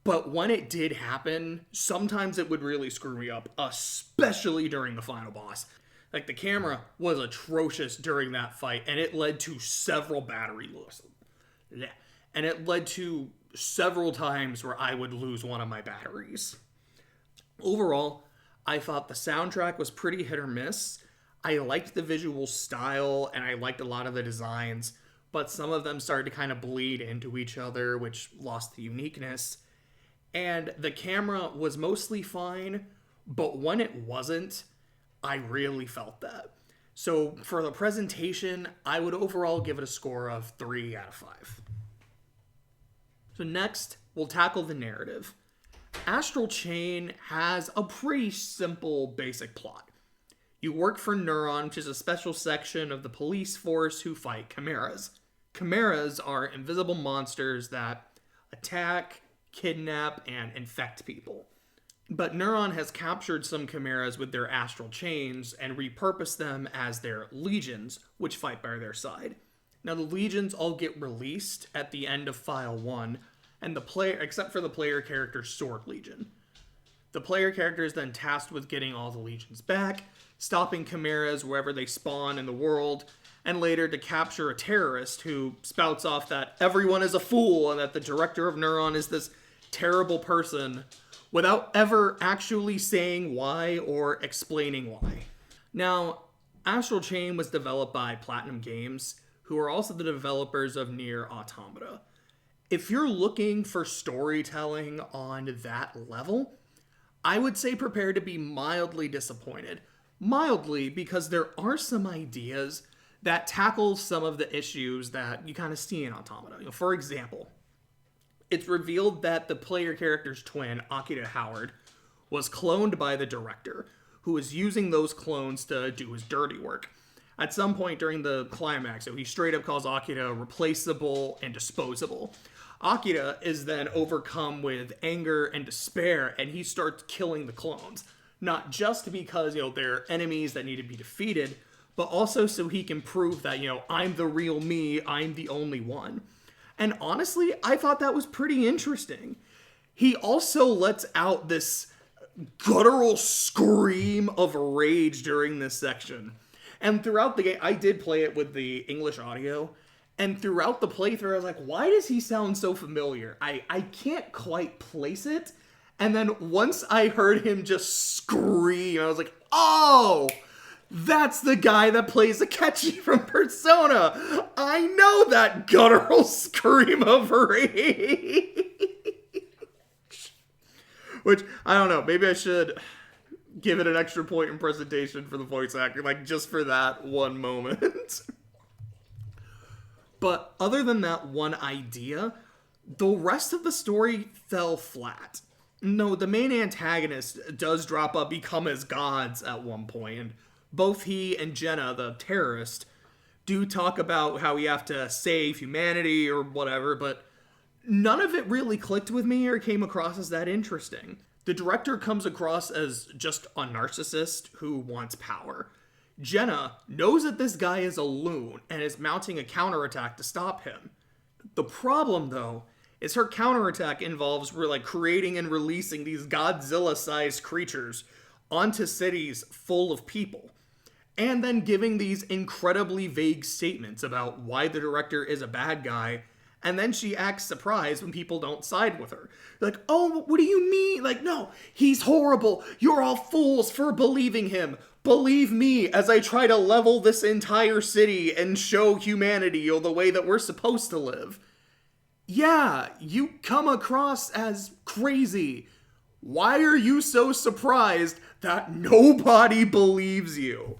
but when it did happen, sometimes it would really screw me up, especially during the final boss. Like, the camera was atrocious during that fight, and it led to several battery losses. Yeah. And it led to several times where I would lose one of my batteries. Overall, I thought the soundtrack was pretty hit or miss. I liked the visual style, and I liked a lot of the designs, but some of them started to kind of bleed into each other, which lost the uniqueness. And the camera was mostly fine, but when it wasn't, I really felt that. So for the presentation, I would overall give it a score of 3 out of 5. So next, we'll tackle the narrative. Astral Chain has a pretty simple basic plot. You work for Neuron, which is a special section of the police force who fight chimeras. Chimeras are invisible monsters that attack, kidnap, and infect people. But Neuron has captured some chimeras with their astral chains and repurposed them as their legions, which fight by their side. Now, the legions all get released at the end of File 1, and the player, except for the player character's Sword Legion. The player character is then tasked with getting all the legions back, stopping chimeras wherever they spawn in the world, and later to capture a terrorist who spouts off that everyone is a fool and that the director of Neuron is this terrible person, without ever actually saying why or explaining why. Now, Astral Chain was developed by Platinum Games, who are also the developers of Nier Automata. If you're looking for storytelling on that level, I would say prepare to be mildly disappointed. Mildly because there are some ideas that tackle some of the issues that you kind of see in Automata. For example, it's revealed that the player character's twin, Akira Howard, was cloned by the director, who was using those clones to do his dirty work. At some point during the climax, so he straight up calls Akira replaceable and disposable. Akira is then overcome with anger and despair, and he starts killing the clones. Not just because, they're enemies that need to be defeated, but also so he can prove that, I'm the real me, I'm the only one. And honestly, I thought that was pretty interesting. He also lets out this guttural scream of rage during this section. And throughout the game, I did play it with the English audio, and throughout the playthrough, I was like, why does he sound so familiar? I can't quite place it. And then once I heard him just scream, I was like, oh, that's the guy that plays Akechi from Persona. I know that guttural scream of rage. Which, I don't know, maybe I should give it an extra point in presentation for the voice actor, just for that one moment. But other than that one idea, the rest of the story fell flat. No, the main antagonist does drop up, become as gods at one point, and both he and Jenna, the terrorist, do talk about how we have to save humanity or whatever, but none of it really clicked with me or came across as that interesting. The director comes across as just a narcissist who wants power. Jenna knows that this guy is a loon and is mounting a counterattack to stop him. The problem, though, is her counterattack involves creating and releasing these Godzilla-sized creatures onto cities full of people, and then giving these incredibly vague statements about why the director is a bad guy And then she acts surprised when people don't side with her. Like, oh, what do you mean? Like, no, he's horrible. You're all fools for believing him. Believe me as I try to level this entire city and show humanity the way that we're supposed to live. Yeah, you come across as crazy. Why are you so surprised that nobody believes you?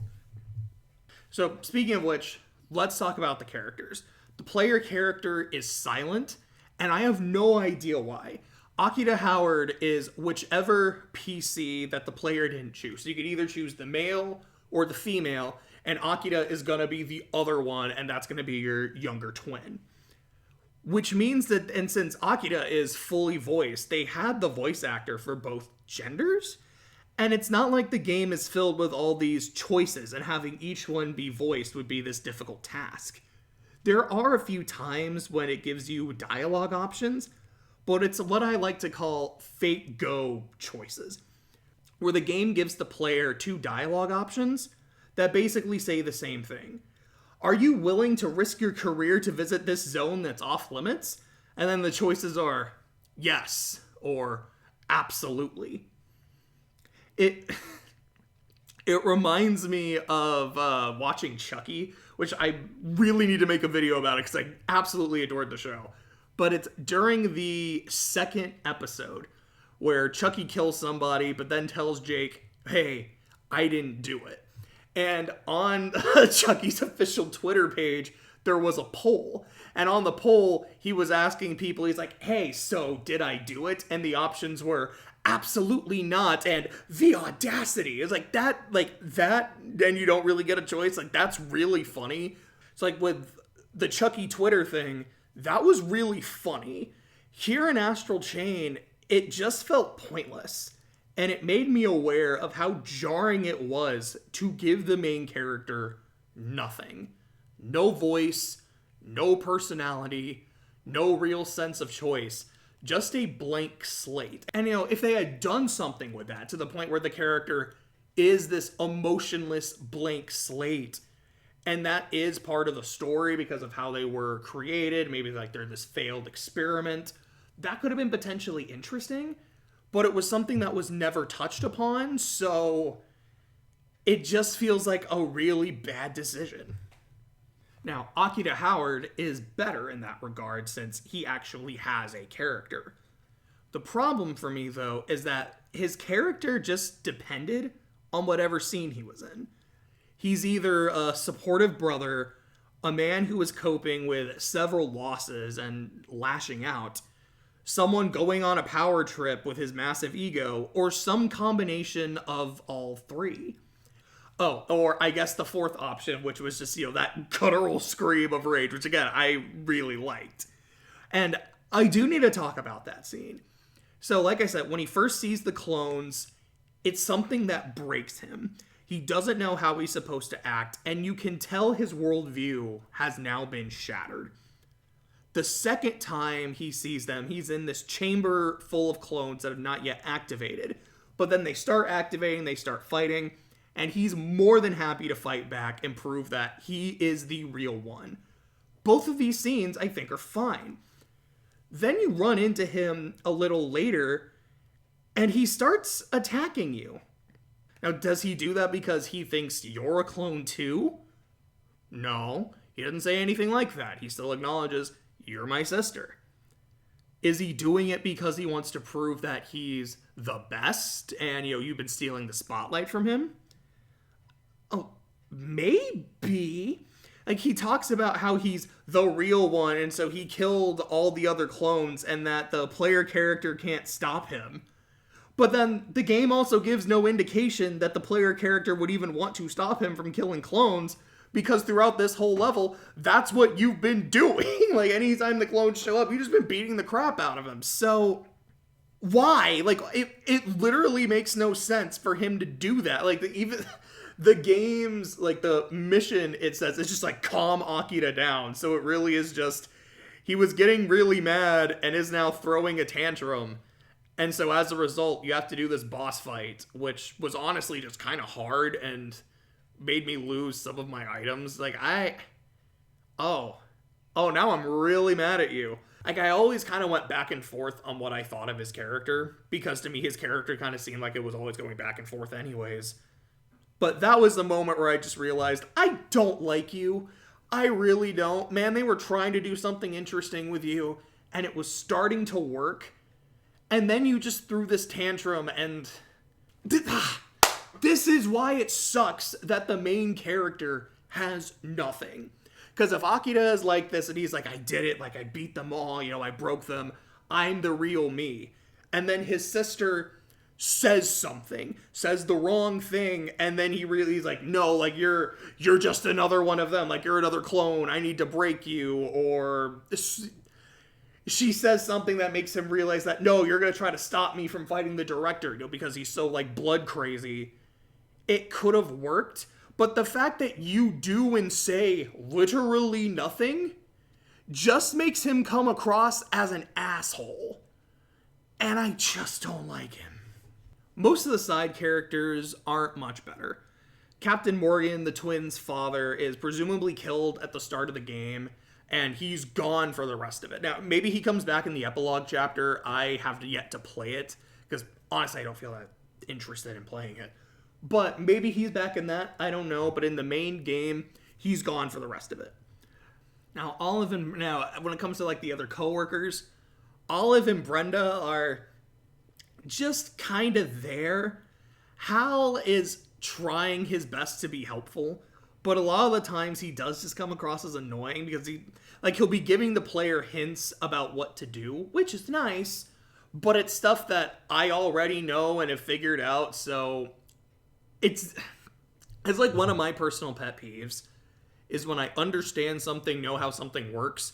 So, speaking of which, let's talk about the characters. The player character is silent, and I have no idea why. Akira Howard is whichever PC that the player didn't choose. So you could either choose the male or the female, and Akira is going to be the other one, and that's going to be your younger twin. Which means that, and since Akira is fully voiced, they had the voice actor for both genders. And it's not like the game is filled with all these choices, and having each one be voiced would be this difficult task. There are a few times when it gives you dialogue options, but it's what I like to call fake go choices, where the game gives the player two dialogue options that basically say the same thing. Are you willing to risk your career to visit this zone that's off limits? And then the choices are yes or absolutely. It reminds me of watching Chucky, which I really need to make a video about it because I absolutely adored the show. But it's during the second episode where Chucky kills somebody, but then tells Jake, hey, I didn't do it. And on Chucky's official Twitter page, there was a poll. And on the poll, he was asking people, he's like, hey, so did I do it? And the options were absolutely not and the audacity. It's like that, and you don't really get a choice. Like, that's really funny. It's like with the Chucky Twitter thing, that was really funny. Here in Astral Chain, it just felt pointless. And it made me aware of how jarring it was to give the main character nothing. No voice, no personality, no real sense of choice. Just a blank slate. And, if they had done something with that to the point where the character is this emotionless blank slate, and that is part of the story because of how they were created, maybe like they're this failed experiment, that could have been potentially interesting, but it was something that was never touched upon, so it just feels like a really bad decision. Now, Akira Howard is better in that regard since he actually has a character. The problem for me, though, is that his character just depended on whatever scene he was in. He's either a supportive brother, a man who is coping with several losses and lashing out, someone going on a power trip with his massive ego, or some combination of all three. Oh, or I guess the fourth option, which was just, that guttural scream of rage, which again, I really liked. And I do need to talk about that scene. So, like I said, when he first sees the clones, it's something that breaks him. He doesn't know how he's supposed to act, and you can tell his worldview has now been shattered. The second time he sees them, he's in this chamber full of clones that have not yet activated. But then they start activating, they start fighting, and he's more than happy to fight back and prove that he is the real one. Both of these scenes, I think, are fine. Then you run into him a little later, and he starts attacking you. Now, does he do that because he thinks you're a clone too? No, he doesn't say anything like that. He still acknowledges, you're my sister. Is he doing it because he wants to prove that he's the best and, you've been stealing the spotlight from him? Oh, maybe. Like, he talks about how he's the real one, and so he killed all the other clones, and that the player character can't stop him. But then the game also gives no indication that the player character would even want to stop him from killing clones, because throughout this whole level, that's what you've been doing. Like, anytime the clones show up, you've just been beating the crap out of him. So, why? Like, it literally makes no sense for him to do that. Like, even the game's, like, the mission, it says, it's just like, calm Akira down. So it really is just, he was getting really mad and is now throwing a tantrum. And so as a result, you have to do this boss fight, which was honestly just kind of hard and made me lose some of my items. Like, Oh, now I'm really mad at you. Like, I always kind of went back and forth on what I thought of his character, because to me, his character kind of seemed like it was always going back and forth anyways. But that was the moment where I just realized, I don't like you. I really don't. Man, they were trying to do something interesting with you, and it was starting to work. And then you just threw this tantrum, and this is why it sucks that the main character has nothing. Because if Akira is like this and he's like, I did it, like I beat them all, I broke them, I'm the real me. And then his sister says something, says the wrong thing, and then he's like, no, like you're just another one of them, like you're another clone, I need to break you. Or she says something that makes him realize that, no, you're going to try to stop me from fighting the director, because he's so like blood crazy. It could have worked. But the fact that you do and say literally nothing just makes him come across as an asshole. And I just don't like him. Most of the side characters aren't much better. Captain Morgan, the twins' father, is presumably killed at the start of the game, and he's gone for the rest of it. Now, maybe he comes back in the epilogue chapter. I have yet to play it, because honestly, I don't feel that interested in playing it. But maybe he's back in that. I don't know. But in the main game, he's gone for the rest of it. Now, when it comes to like the other coworkers, Olive and Brenda are just kind of there. Hal is trying his best to be helpful, but a lot of the times he does just come across as annoying, because he'll be giving the player hints about what to do, which is nice, but it's stuff that I already know and have figured out, so it's like one of my personal pet peeves is when I understand something, know how something works,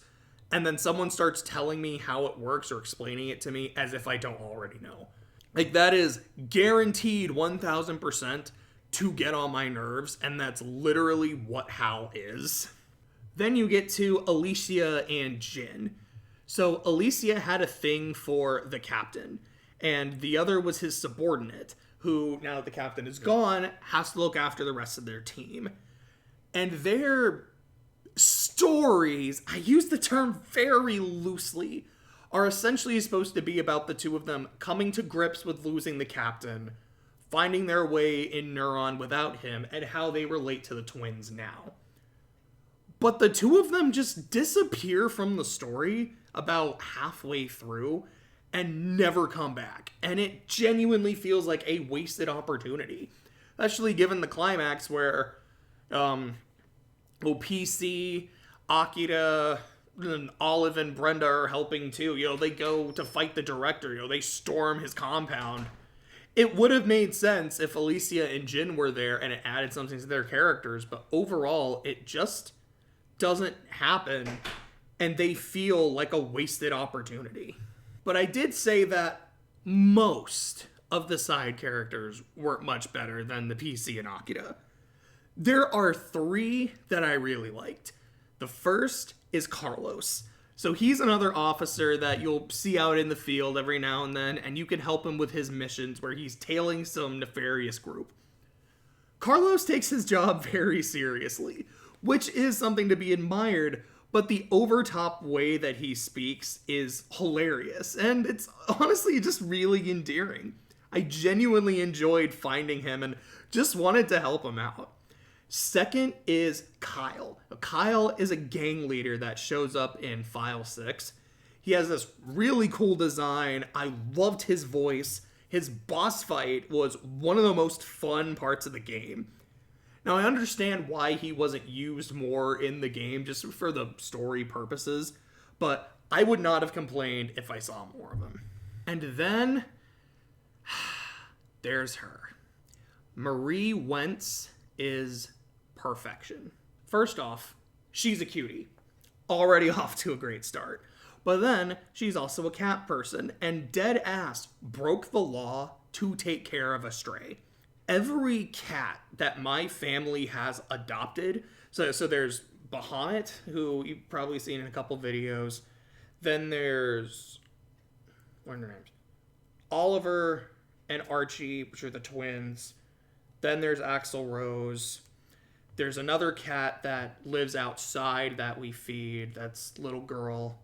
and then someone starts telling me how it works or explaining it to me as if I don't already know. Like, that is guaranteed 1000% to get on my nerves, and that's literally what Hal is. Then you get to Alicia and Jin. So Alicia had a thing for the captain, and the other was his subordinate, who, now that the captain is gone, has to look after the rest of their team. And their stories, I use the term very loosely, are essentially supposed to be about the two of them coming to grips with losing the captain, finding their way in Neuron without him, and how they relate to the twins now. But the two of them just disappear from the story about halfway through and never come back. And it genuinely feels like a wasted opportunity. Especially given the climax where PC, Akira, and Olive and Brenda are helping too. They go to fight the director. They storm his compound. It would have made sense if Alicia and Jin were there and it added something to their characters, but overall, it just doesn't happen, and they feel like a wasted opportunity. But I did say that most of the side characters weren't much better than the PC and Akira. There are 3 that I really liked. The first is Carlos. So he's another officer that you'll see out in the field every now and then, and you can help him with his missions where he's tailing some nefarious group. Carlos takes his job very seriously, which is something to be admired, but the overtop way that he speaks is hilarious, and it's honestly just really endearing. I genuinely enjoyed finding him and just wanted to help him out. Second is Kyle. Kyle is a gang leader that shows up in File 6. He has this really cool design. I loved his voice. His boss fight was one of the most fun parts of the game. Now, I understand why he wasn't used more in the game, just for the story purposes, but I would not have complained if I saw more of him. And then, there's her. Marie Wentz is perfection. First off, she's a cutie. Already off to a great start. But then, she's also a cat person, and dead ass broke the law to take care of a stray. Every cat that my family has adopted, so there's Bahamut, who you've probably seen in a couple videos. Then there's, what are their names? Oliver and Archie, which are the twins. Then there's Axl Rose. There's another cat that lives outside that we feed. That's little girl.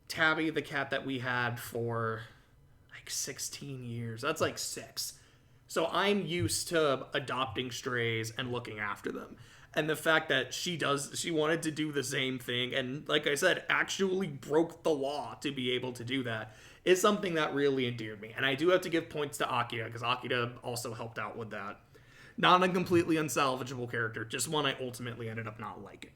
Tabby, the cat that we had for like 16 years. That's like 6. So I'm used to adopting strays and looking after them. And the fact that she wanted to do the same thing and, like I said, actually broke the law to be able to do that is something that really endeared me. And I do have to give points to Akira, because Akira also helped out with that. Not a completely unsalvageable character, just one I ultimately ended up not liking.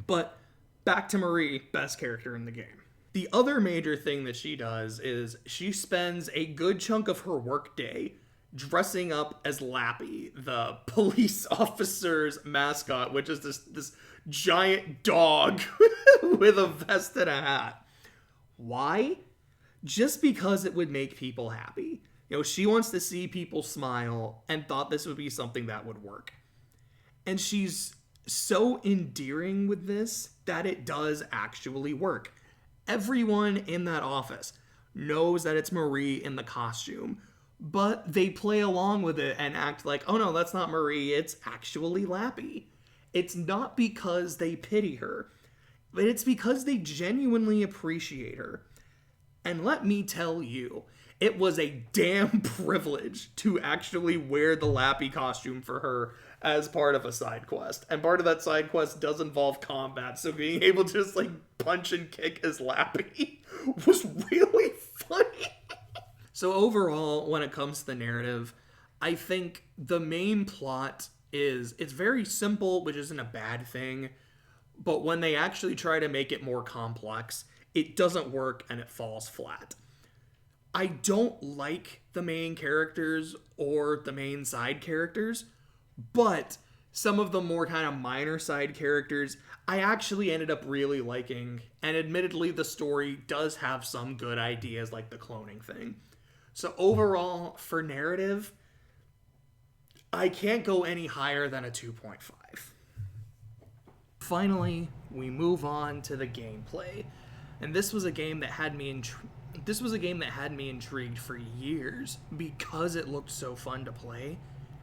But back to Marie, best character in the game. The other major thing that she does is she spends a good chunk of her workday dressing up as Lappy, the police officer's mascot, which is this giant dog with a vest and a hat. Why? Just because it would make people happy. You know, she wants to see people smile and thought this would be something that would work. And she's so endearing with this that it does actually work. Everyone in that office knows that it's Marie in the costume, but they play along with it and act like, oh no, that's not Marie, it's actually Lappy. It's not because they pity her, but it's because they genuinely appreciate her. And let me tell you, it was a damn privilege to actually wear the Lappy costume for her as part of a side quest. And part of that side quest does involve combat, so being able to just like punch and kick as Lappy was really funny. So overall, when it comes to the narrative, I think the main plot it's very simple, which isn't a bad thing, but when they actually try to make it more complex, it doesn't work and it falls flat. I don't like the main characters or the main side characters, but some of the more kind of minor side characters I actually ended up really liking, and admittedly the story does have some good ideas like the cloning thing. So overall, for narrative, I can't go any higher than a 2.5. Finally, we move on to the gameplay. And this was a game that had me intrigued for years because it looked so fun to play,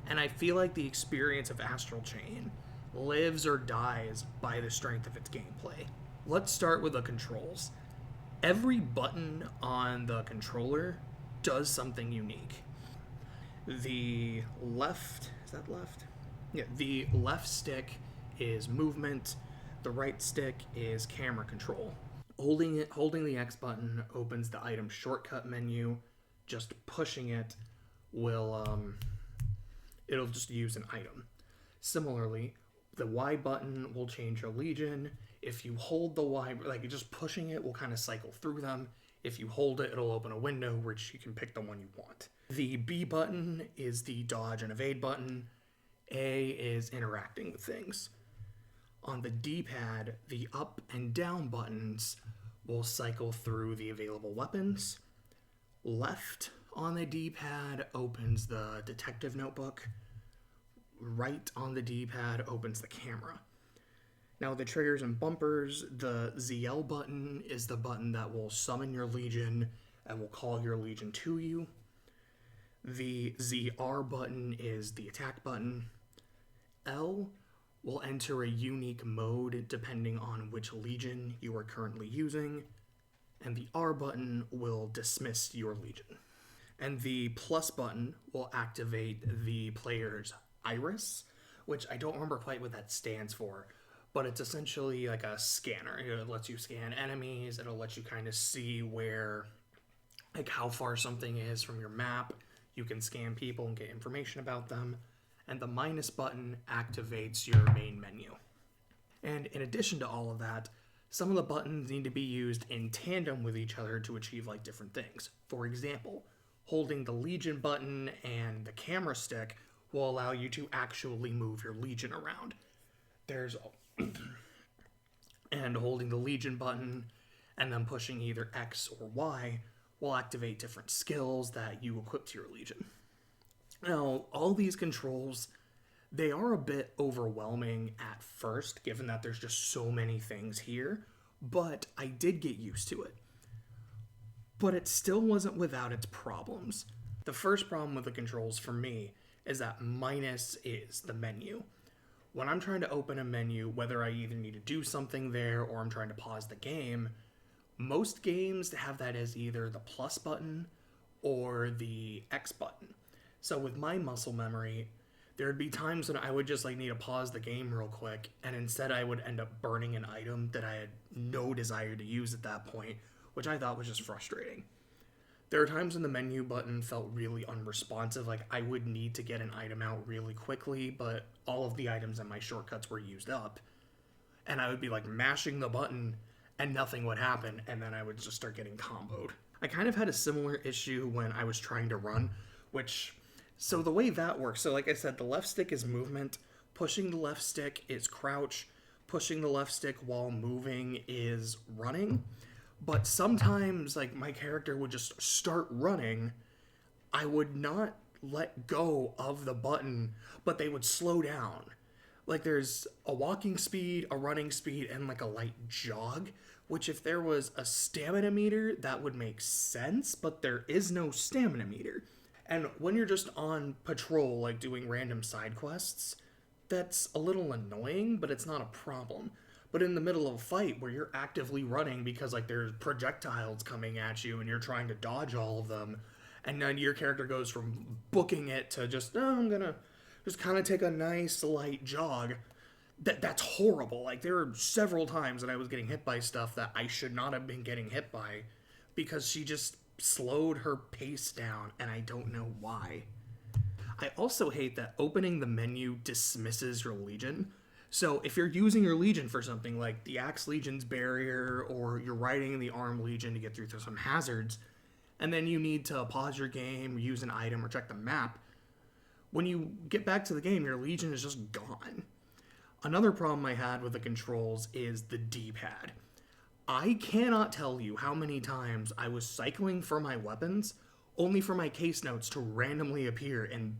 and I feel like the experience of Astral Chain lives or dies by the strength of its gameplay. Let's start with the controls. Every button on the controller does something unique. The left stick is movement, the right stick is camera control. Holding the X button opens the item shortcut menu. Just pushing it it'll just use an item. Similarly, the Y button will change your legion. If you hold the Y, like just pushing it will kind of cycle through them. If you hold it, it'll open a window which you can pick the one you want. The B button is the dodge and evade button. A is interacting with things. On the D-pad, the up and down buttons will cycle through the available weapons. Left on the D-pad opens the detective notebook. Right on the D-pad opens the camera. Now the triggers and bumpers, the ZL button is the button that will summon your legion and will call your legion to you. The ZR button is the attack button. L will enter a unique mode depending on which legion you are currently using, and the R button will dismiss your legion. And the plus button will activate the player's iris, which I don't remember quite what that stands for, but it's essentially like a scanner. It lets you scan enemies, it'll let you kind of see where, like how far something is from your map. You can scan people and get information about them. And the minus button activates your main menu. And in addition to all of that, some of the buttons need to be used in tandem with each other to achieve like different things. For example, holding the Legion button and the camera stick will allow you to actually move your Legion around. And holding the Legion button and then pushing either X or Y will activate different skills that you equip to your Legion. Now, all these controls, they are a bit overwhelming at first, given that there's just so many things here, but I did get used to it. But it still wasn't without its problems. The first problem with the controls for me is that minus is the menu. when I'm trying to open a menu, whether I either need to do something there or I'm trying to pause the game, most games have that as either the plus button or the X button. So with my muscle memory, there'd be times when I would just like need to pause the game real quick, and instead I would end up burning an item that I had no desire to use at that point, which I thought was just frustrating. There are times when the menu button felt really unresponsive, like I would need to get an item out really quickly, but all of the items in my shortcuts were used up. And I would be like mashing the button and nothing would happen, and then I would just start getting comboed. I kind of had a similar issue when I was trying to run, so the way that works, so like I said, the left stick is movement, pushing the left stick is crouch, pushing the left stick while moving is running. But sometimes, like, my character would just start running. I would not let go of the button, but they would slow down. Like, there's a walking speed, a running speed, and, like, a light jog, which if there was a stamina meter, that would make sense, but there is no stamina meter. And when you're just on patrol, like, doing random side quests, that's a little annoying, but it's not a problem. But in the middle of a fight where you're actively running because like there's projectiles coming at you and you're trying to dodge all of them, and then your character goes from booking it to just, I'm gonna just kind of take a nice light jog, that's horrible. Like there are several times that I was getting hit by stuff that I should not have been getting hit by because she just slowed her pace down, and I don't know why. I also hate that opening the menu dismisses your Legion. So if you're using your Legion for something like the Axe Legion's barrier, or you're riding the Arm Legion to get through some hazards, and then you need to pause your game, use an item, or check the map, when you get back to the game, your Legion is just gone. Another problem I had with the controls is the D-pad. I cannot tell you how many times I was cycling for my weapons, only for my case notes to randomly appear, and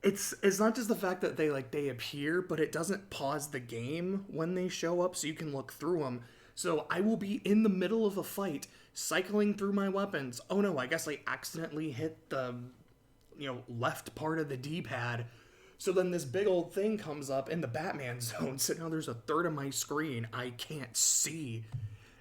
it's not just the fact that they appear, but it doesn't pause the game when they show up so you can look through them. So I will be in the middle of a fight, cycling through my weapons. Oh no, I guess I accidentally hit the, left part of the D-pad. So then this big old thing comes up in the Batman zone, so now there's a third of my screen I can't see.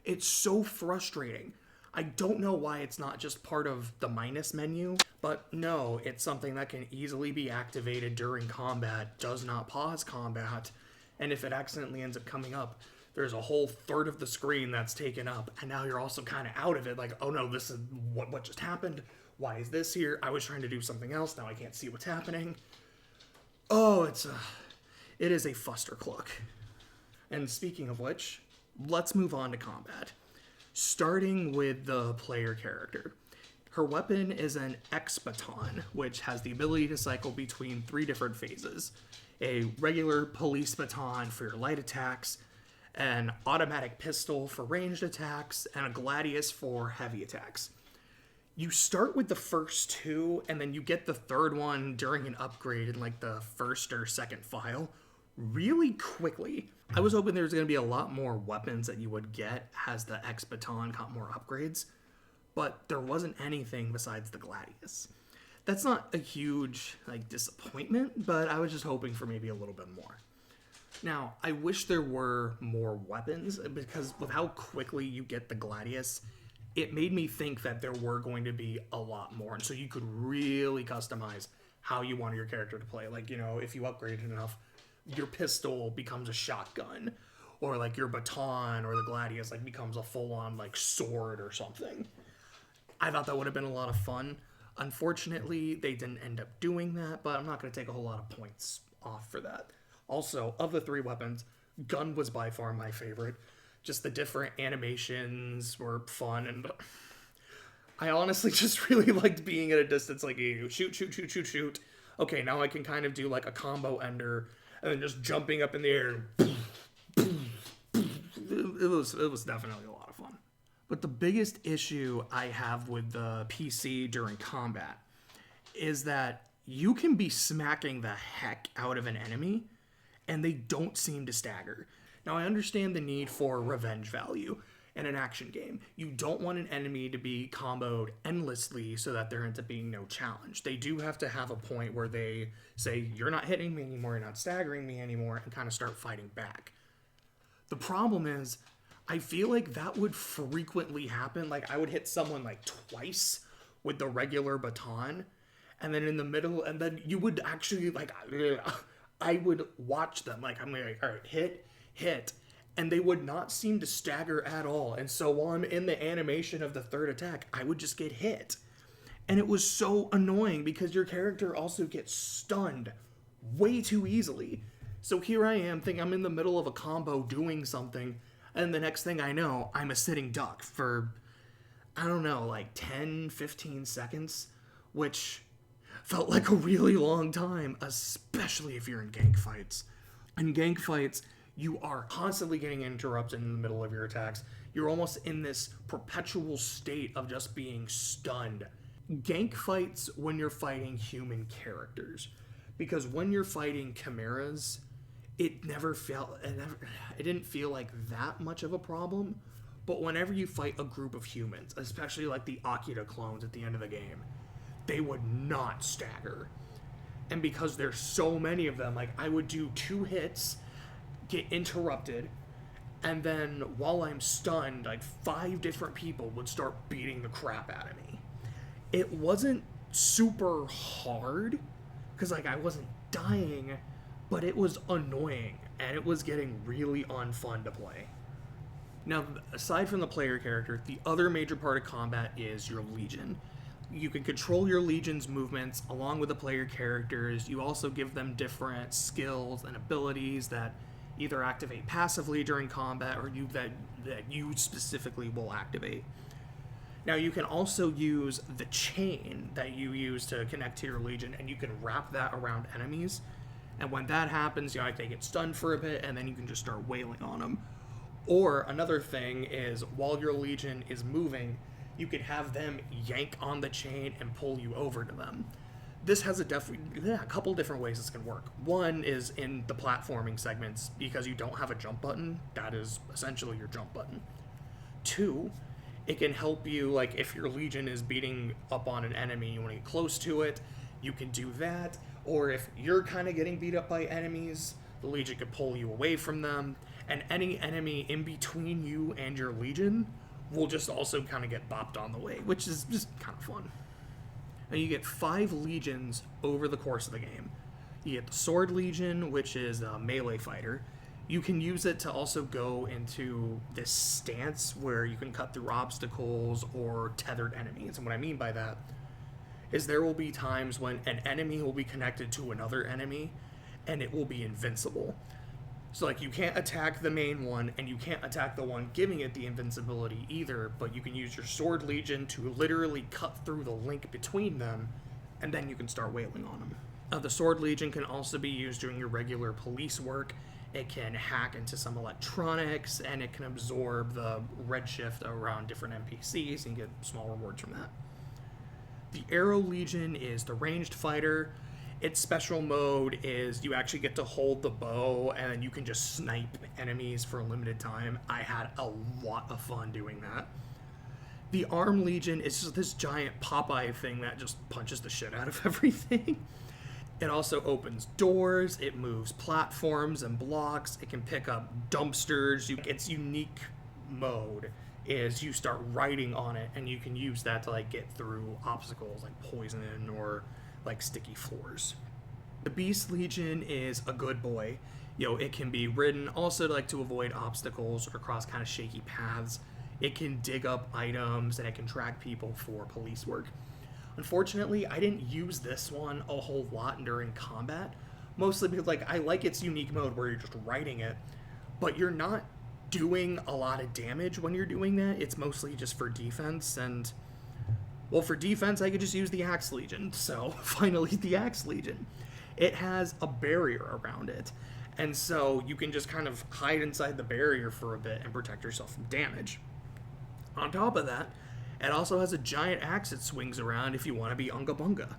It's so frustrating. I don't know why it's not just part of the minus menu, but no, it's something that can easily be activated during combat, does not pause combat, and if it accidentally ends up coming up, there's a whole third of the screen that's taken up, and now you're also kind of out of it, like, oh no, this is what just happened, why is this here, I was trying to do something else, now I can't see what's happening. Oh, it is a fustercluck. And speaking of which, let's move on to combat. Starting with the player character. Her weapon is an X-Baton, which has the ability to cycle between 3 different phases. A regular police baton for your light attacks, an automatic pistol for ranged attacks, and a gladius for heavy attacks. You start with the first 2, and then you get the third one during an upgrade in like the first or second file really quickly. I was hoping there was going to be a lot more weapons that you would get as the X-Baton got more upgrades, but there wasn't anything besides the gladius. That's not a huge disappointment, but I was just hoping for maybe a little bit more. Now, I wish there were more weapons, because with how quickly you get the gladius, it made me think that there were going to be a lot more, and so you could really customize how you wanted your character to play. Like, if you upgraded enough, your pistol becomes a shotgun, or your baton or the gladius becomes a full-on sword or something. I thought that would have been a lot of fun. Unfortunately, they didn't end up doing that, but I'm not going to take a whole lot of points off for that. Also, of the 3 weapons, gun was by far my favorite. Just the different animations were fun, and I honestly just really liked being at a distance, you shoot, shoot, shoot, shoot, shoot. Okay, now I can kind of do a combo ender, and then just jumping up in the air. It was definitely a lot of fun. But the biggest issue I have with the PC during combat is that you can be smacking the heck out of an enemy, and they don't seem to stagger. Now, I understand the need for revenge value. in an action game. You don't want an enemy to be comboed endlessly so that there ends up being no challenge. They do have to have a point where they say, you're not hitting me anymore, you're not staggering me anymore, and kind of start fighting back. The problem is, I feel like that would frequently happen. Like, I would hit someone like twice with the regular baton, and then in the middle, and then you would actually, like, I would watch them. Like, I'm like, all right, hit, and they would not seem to stagger at all. And so while I'm in the animation of the third attack, I would just get hit. And it was so annoying because your character also gets stunned way too easily. So here I am, thinking I'm in the middle of a combo doing something, and the next thing I know, I'm a sitting duck for, I don't know, like 10, 15 seconds, which felt like a really long time, especially if you're in gank fights. In gank fights, you are constantly getting interrupted in the middle of your attacks. You're almost in this perpetual state of just being stunned. Gank fights when you're fighting human characters, because when you're fighting chimeras, it didn't feel like that much of a problem. But whenever you fight a group of humans, especially like the Akira clones at the end of the game, they would not stagger. And because there's so many of them, like, I would do 2 hits, get interrupted, and then while I'm stunned, like 5 different people would start beating the crap out of me. It wasn't super hard, because like I wasn't dying, but it was annoying, and it was getting really unfun to play. Now, aside from the player character, the other major part of combat is your Legion. You can control your Legion's movements along with the player characters. You also give them different skills and abilities that either activate passively during combat or that you specifically will activate. Now, you can also use the chain that you use to connect to your Legion, and you can wrap that around enemies. And when that happens, they get stunned for a bit, and then you can just start wailing on them. Or another thing is, while your Legion is moving, you can have them yank on the chain and pull you over to them. This has a couple different ways this can work. One is in the platforming segments, because you don't have a jump button. That is essentially your jump button. 2, it can help you, like, if your Legion is beating up on an enemy, you want to get close to it, you can do that. Or if you're kind of getting beat up by enemies, the Legion can pull you away from them, and any enemy in between you and your Legion will just also kind of get bopped on the way, which is just kind of fun. And you get 5 Legions over the course of the game. You get the Sword Legion, which is a melee fighter. You can use it to also go into this stance where you can cut through obstacles or tethered enemies. And what I mean by that is there will be times when an enemy will be connected to another enemy, and it will be invincible. So, like, you can't attack the main one, and you can't attack the one giving it the invincibility either, but you can use your Sword Legion to literally cut through the link between them, and then you can start wailing on them. The Sword Legion can also be used during your regular police work. It can hack into some electronics, and it can absorb the redshift around different NPCs and get small rewards from that. The Arrow Legion is the ranged fighter. Its special mode is you actually get to hold the bow, and then you can just snipe enemies for a limited time. I had a lot of fun doing that. The Arm Legion is just this giant Popeye thing that just punches the shit out of everything. It also opens doors, it moves platforms and blocks, it can pick up dumpsters. Its unique mode is you start riding on it, and you can use that to, like, get through obstacles like poison or like sticky floors. The Beast Legion is a good boy. It can be ridden also to avoid obstacles or cross kind of shaky paths. It can dig up items, and it can track people for police work. Unfortunately, I didn't use this one a whole lot during combat, mostly because I like its unique mode where you're just riding it, but you're not doing a lot of damage when you're doing that. It's mostly just for defense, and well, for defense, I could just use the Axe Legion. So, finally, the Axe Legion. It has a barrier around it. And so, you can just kind of hide inside the barrier for a bit and protect yourself from damage. On top of that, it also has a giant axe it swings around if you want to be Unga Bunga.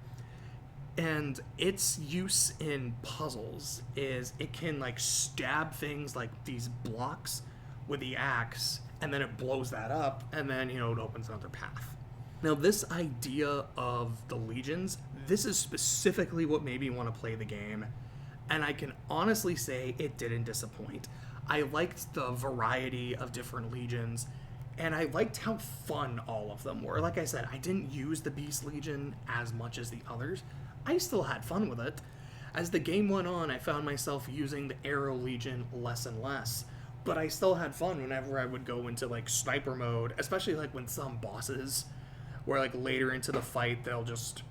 And its use in puzzles is it can, stab things like these blocks with the axe, and then it blows that up, and then, it opens another path. Now, this idea of the legions, this is specifically what made me want to play the game, and I can honestly say it didn't disappoint. I liked the variety of different legions, and I liked how fun all of them were. Like I said, I didn't use the Beast Legion as much as the others. I still had fun with it. As the game went on, I found myself using the Arrow Legion less and less, but I still had fun whenever I would go into, like, sniper mode, especially, like, when some bosses, where, like, later into the fight, they'll just,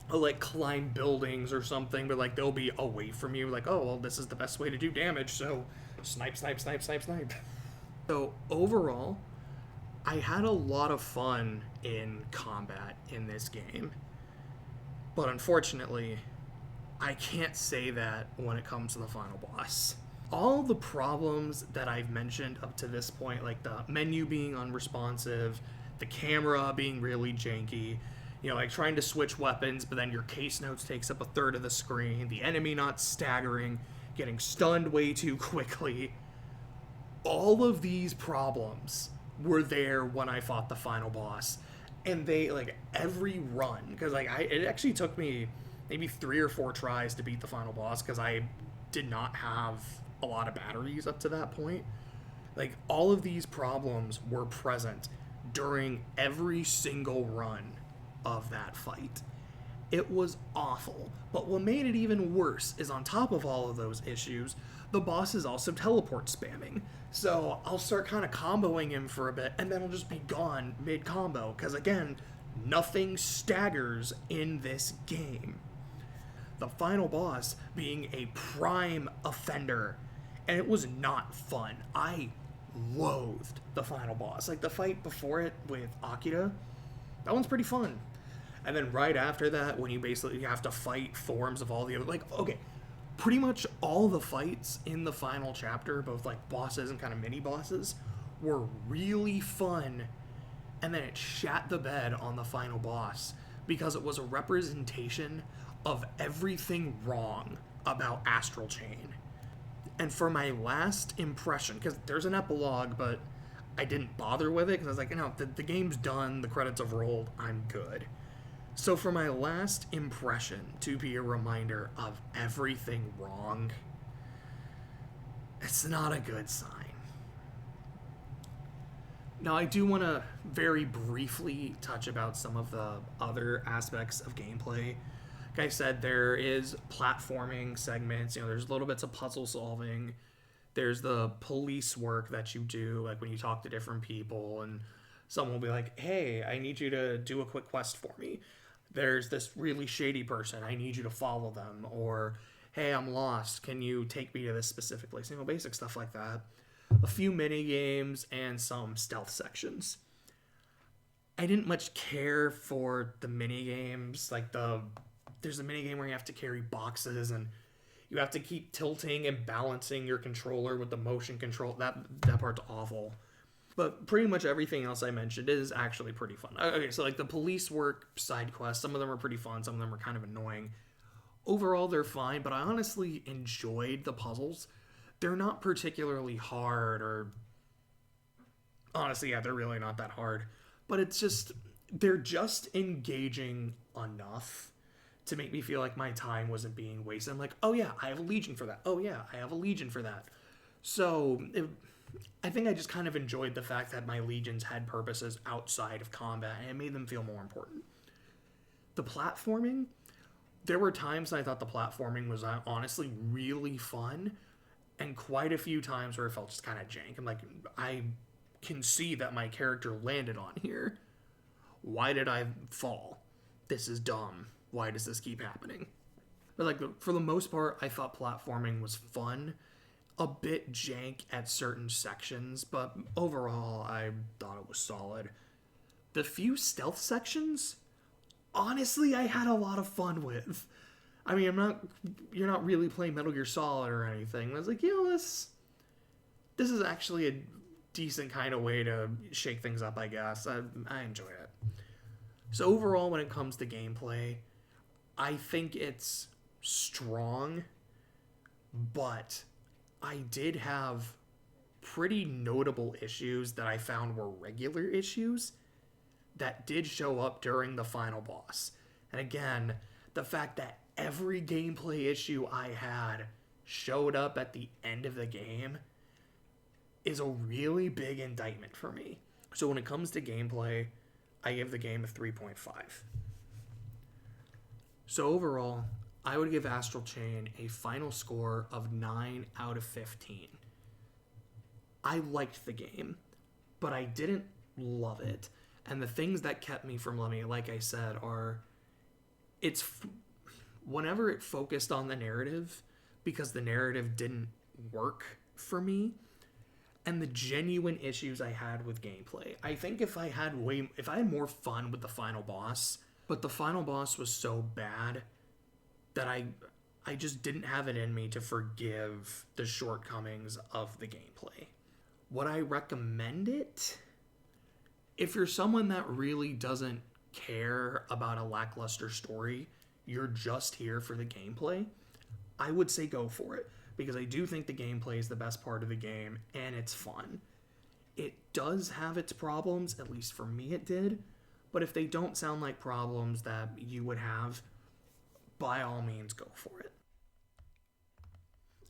like, climb buildings or something, but, like, they'll be away from you, like, oh, well, this is the best way to do damage, so snipe, snipe, snipe, snipe, snipe. So, overall, I had a lot of fun in combat in this game, but unfortunately, I can't say that when it comes to the final boss. All the problems that I've mentioned up to this point, like the menu being unresponsive, the camera being really janky, like trying to switch weapons, but then your case notes takes up a third of the screen, the enemy not staggering, getting stunned way too quickly. All of these problems were there when I fought the final boss. And they, like, every run, because, like, it actually took me maybe 3 or 4 tries to beat the final boss, because I did not have a lot of batteries up to that point. Like, all of these problems were present during every single run of that fight. It was awful. But what made it even worse is, on top of all of those issues, the boss is also teleport spamming. So I'll start kind of comboing him for a bit, and then I'll just be gone mid-combo. Because again, nothing staggers in this game. The final boss being a prime offender, and it was not fun. I loathed the final boss. Like, the fight before it with Akira, that one's pretty fun. And then right after that, when you basically have to fight forms of all the other, like, okay, pretty much all the fights in the final chapter, both like bosses and kind of mini bosses, were really fun. And then it shat the bed on the final boss because it was a representation of everything wrong about Astral Chain. And for my last impression, because there's an epilogue, but I didn't bother with it because I was like, the game's done, the credits have rolled, I'm good. So for my last impression, to be a reminder of everything wrong, it's not a good sign. Now, I do want to very briefly touch about some of the other aspects of gameplay. Like I said, there is platforming segments, there's little bits of puzzle solving, there's the police work that you do, like when you talk to different people, and someone will be like, hey, I need you to do a quick quest for me. There's this really shady person, I need you to follow them, or, hey, I'm lost, can you take me to this specific place? Basic stuff like that. A few mini games and some stealth sections. I didn't much care for the mini games, like there's a mini game where you have to carry boxes and you have to keep tilting and balancing your controller with the motion control. That part's awful. But pretty much everything else I mentioned is actually pretty fun. Okay, so like the police work side quests, some of them are pretty fun, some of them are kind of annoying. Overall, they're fine, but I honestly enjoyed the puzzles. They're not particularly hard, or honestly, yeah, they're really not that hard. But it's just, they're just engaging enough to make me feel like my time wasn't being wasted. I'm like, oh yeah, I have a legion for that. Oh yeah, I have a legion for that. So I think I just kind of enjoyed the fact that my legions had purposes outside of combat, and it made them feel more important. The platforming, there were times I thought the platforming was honestly really fun, and quite a few times where it felt just kind of jank. I'm like, I can see that my character landed on here. Why did I fall? This is dumb. Why does this keep happening? But like, for the most part, I thought platforming was fun. A bit jank at certain sections, but overall, I thought it was solid. The few stealth sections, honestly, I had a lot of fun with. I mean, you're not really playing Metal Gear Solid or anything. I was like, this is actually a decent kind of way to shake things up, I guess. I enjoy it. So overall, when it comes to gameplay, I think it's strong, but I did have pretty notable issues that I found were regular issues that did show up during the final boss. And again, the fact that every gameplay issue I had showed up at the end of the game is a really big indictment for me. So when it comes to gameplay, I give the game a 3.5. So overall, I would give Astral Chain a final score of 9 out of 15. I liked the game, but I didn't love it. And the things that kept me from loving it, like I said, are whenever it focused on the narrative, because the narrative didn't work for me, and the genuine issues I had with gameplay. I think if I had more fun with the final boss, but the final boss was so bad that I just didn't have it in me to forgive the shortcomings of the gameplay. Would I recommend it? If you're someone that really doesn't care about a lackluster story, you're just here for the gameplay, I would say go for it, because I do think the gameplay is the best part of the game, and it's fun. It does have its problems, at least for me it did, but if they don't sound like problems that you would have, by all means go for it.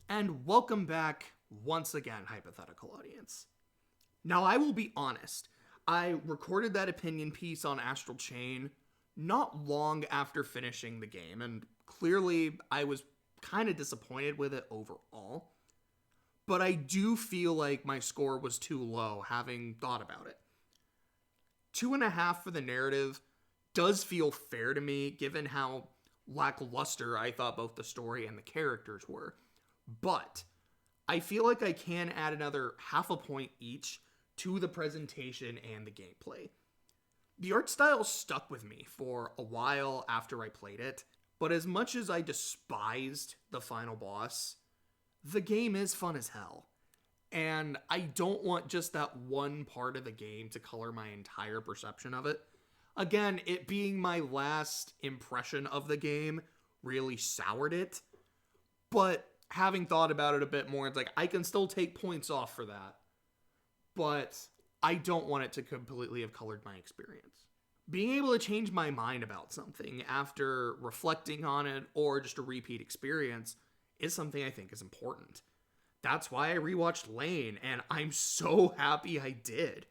And welcome back once again, hypothetical audience. Now, I will be honest, I recorded that opinion piece on Astral Chain not long after finishing the game, and clearly I was kind of disappointed with it overall, but I do feel like my score was too low having thought about it. 2.5 for the narrative does feel fair to me given how lackluster I thought both the story and the characters were, but I feel like I can add another 0.5 point each to the presentation and the gameplay. The art style stuck with me for a while after I played it, but as much as I despised the final boss, the game is fun as hell. And I don't want just that one part of the game to color my entire perception of it. Again, it being my last impression of the game really soured it. But having thought about it a bit more, it's like I can still take points off for that. But I don't want it to completely have colored my experience. Being able to change my mind about something after reflecting on it or just a repeat experience is something I think is important. That's why I rewatched Lane, and I'm so happy I did.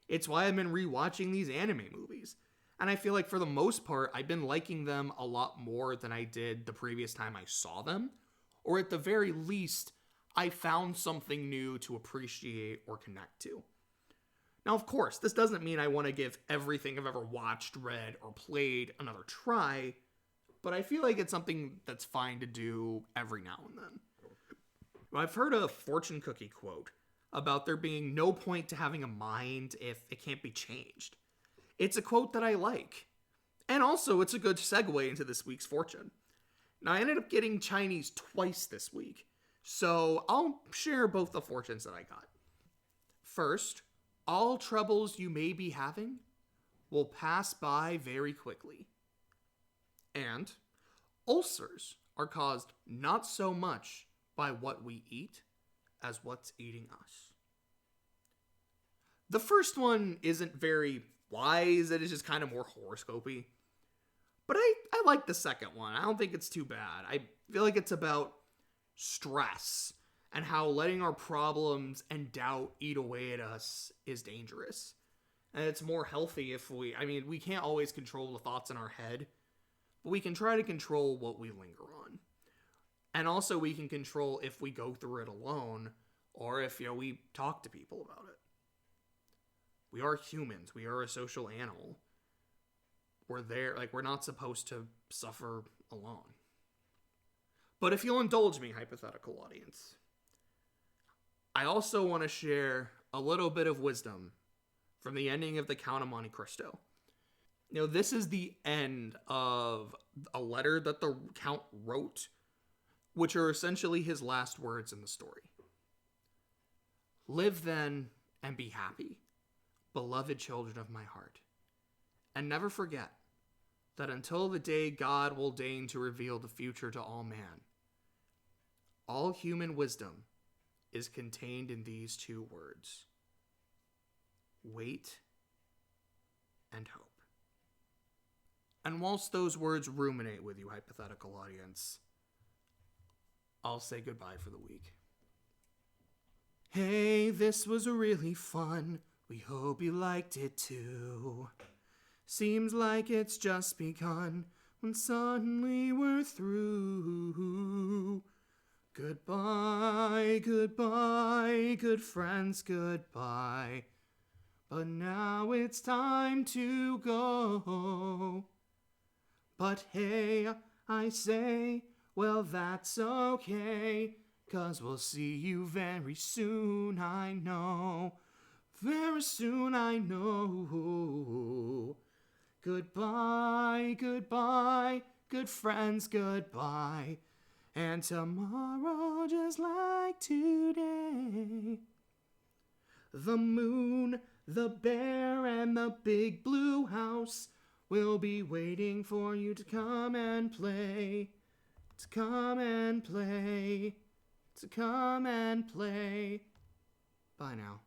It's why I've been rewatching these anime movies. And I feel like for the most part, I've been liking them a lot more than I did the previous time I saw them. Or at the very least, I found something new to appreciate or connect to. Now, of course, this doesn't mean I want to give everything I've ever watched, read, or played another try, but I feel like it's something that's fine to do every now and then. I've heard a fortune cookie quote about there being no point to having a mind if it can't be changed. It's a quote that I like. And also, it's a good segue into this week's fortune. Now, I ended up getting Chinese twice this week, so I'll share both the fortunes that I got. First, all troubles you may be having will pass by very quickly. And ulcers are caused not so much by what we eat as what's eating us. The first one isn't very wise, it is just kind of more horoscopy. But I like the second one. I don't think it's too bad. I feel like it's about stress and how letting our problems and doubt eat away at us is dangerous. And it's more healthy if we can't always control the thoughts in our head, but we can try to control what we linger on. And also we can control if we go through it alone or if, we talk to people about it. We are humans. We are a social animal. We're not supposed to suffer alone. But if you'll indulge me, hypothetical audience, I also want to share a little bit of wisdom from the ending of the Count of Monte Cristo. This is the end of a letter that the Count wrote, which are essentially his last words in the story. Live then and be happy, beloved children of my heart. And never forget that until the day God will deign to reveal the future to all man, all human wisdom is contained in these two words: wait and hope. And whilst those words ruminate with you, hypothetical audience, I'll say goodbye for the week. Hey, this was really fun. We hope you liked it too. Seems like it's just begun when suddenly we're through. Goodbye, goodbye, good friends, goodbye. But now it's time to go. But hey, I say, well, that's okay, 'cause we'll see you very soon, I know. Very soon, I know. Goodbye, goodbye, good friends, goodbye. And tomorrow, just like today, the moon, the bear, and the big blue house will be waiting for you to come and play. To come and play. To come and play. Bye now.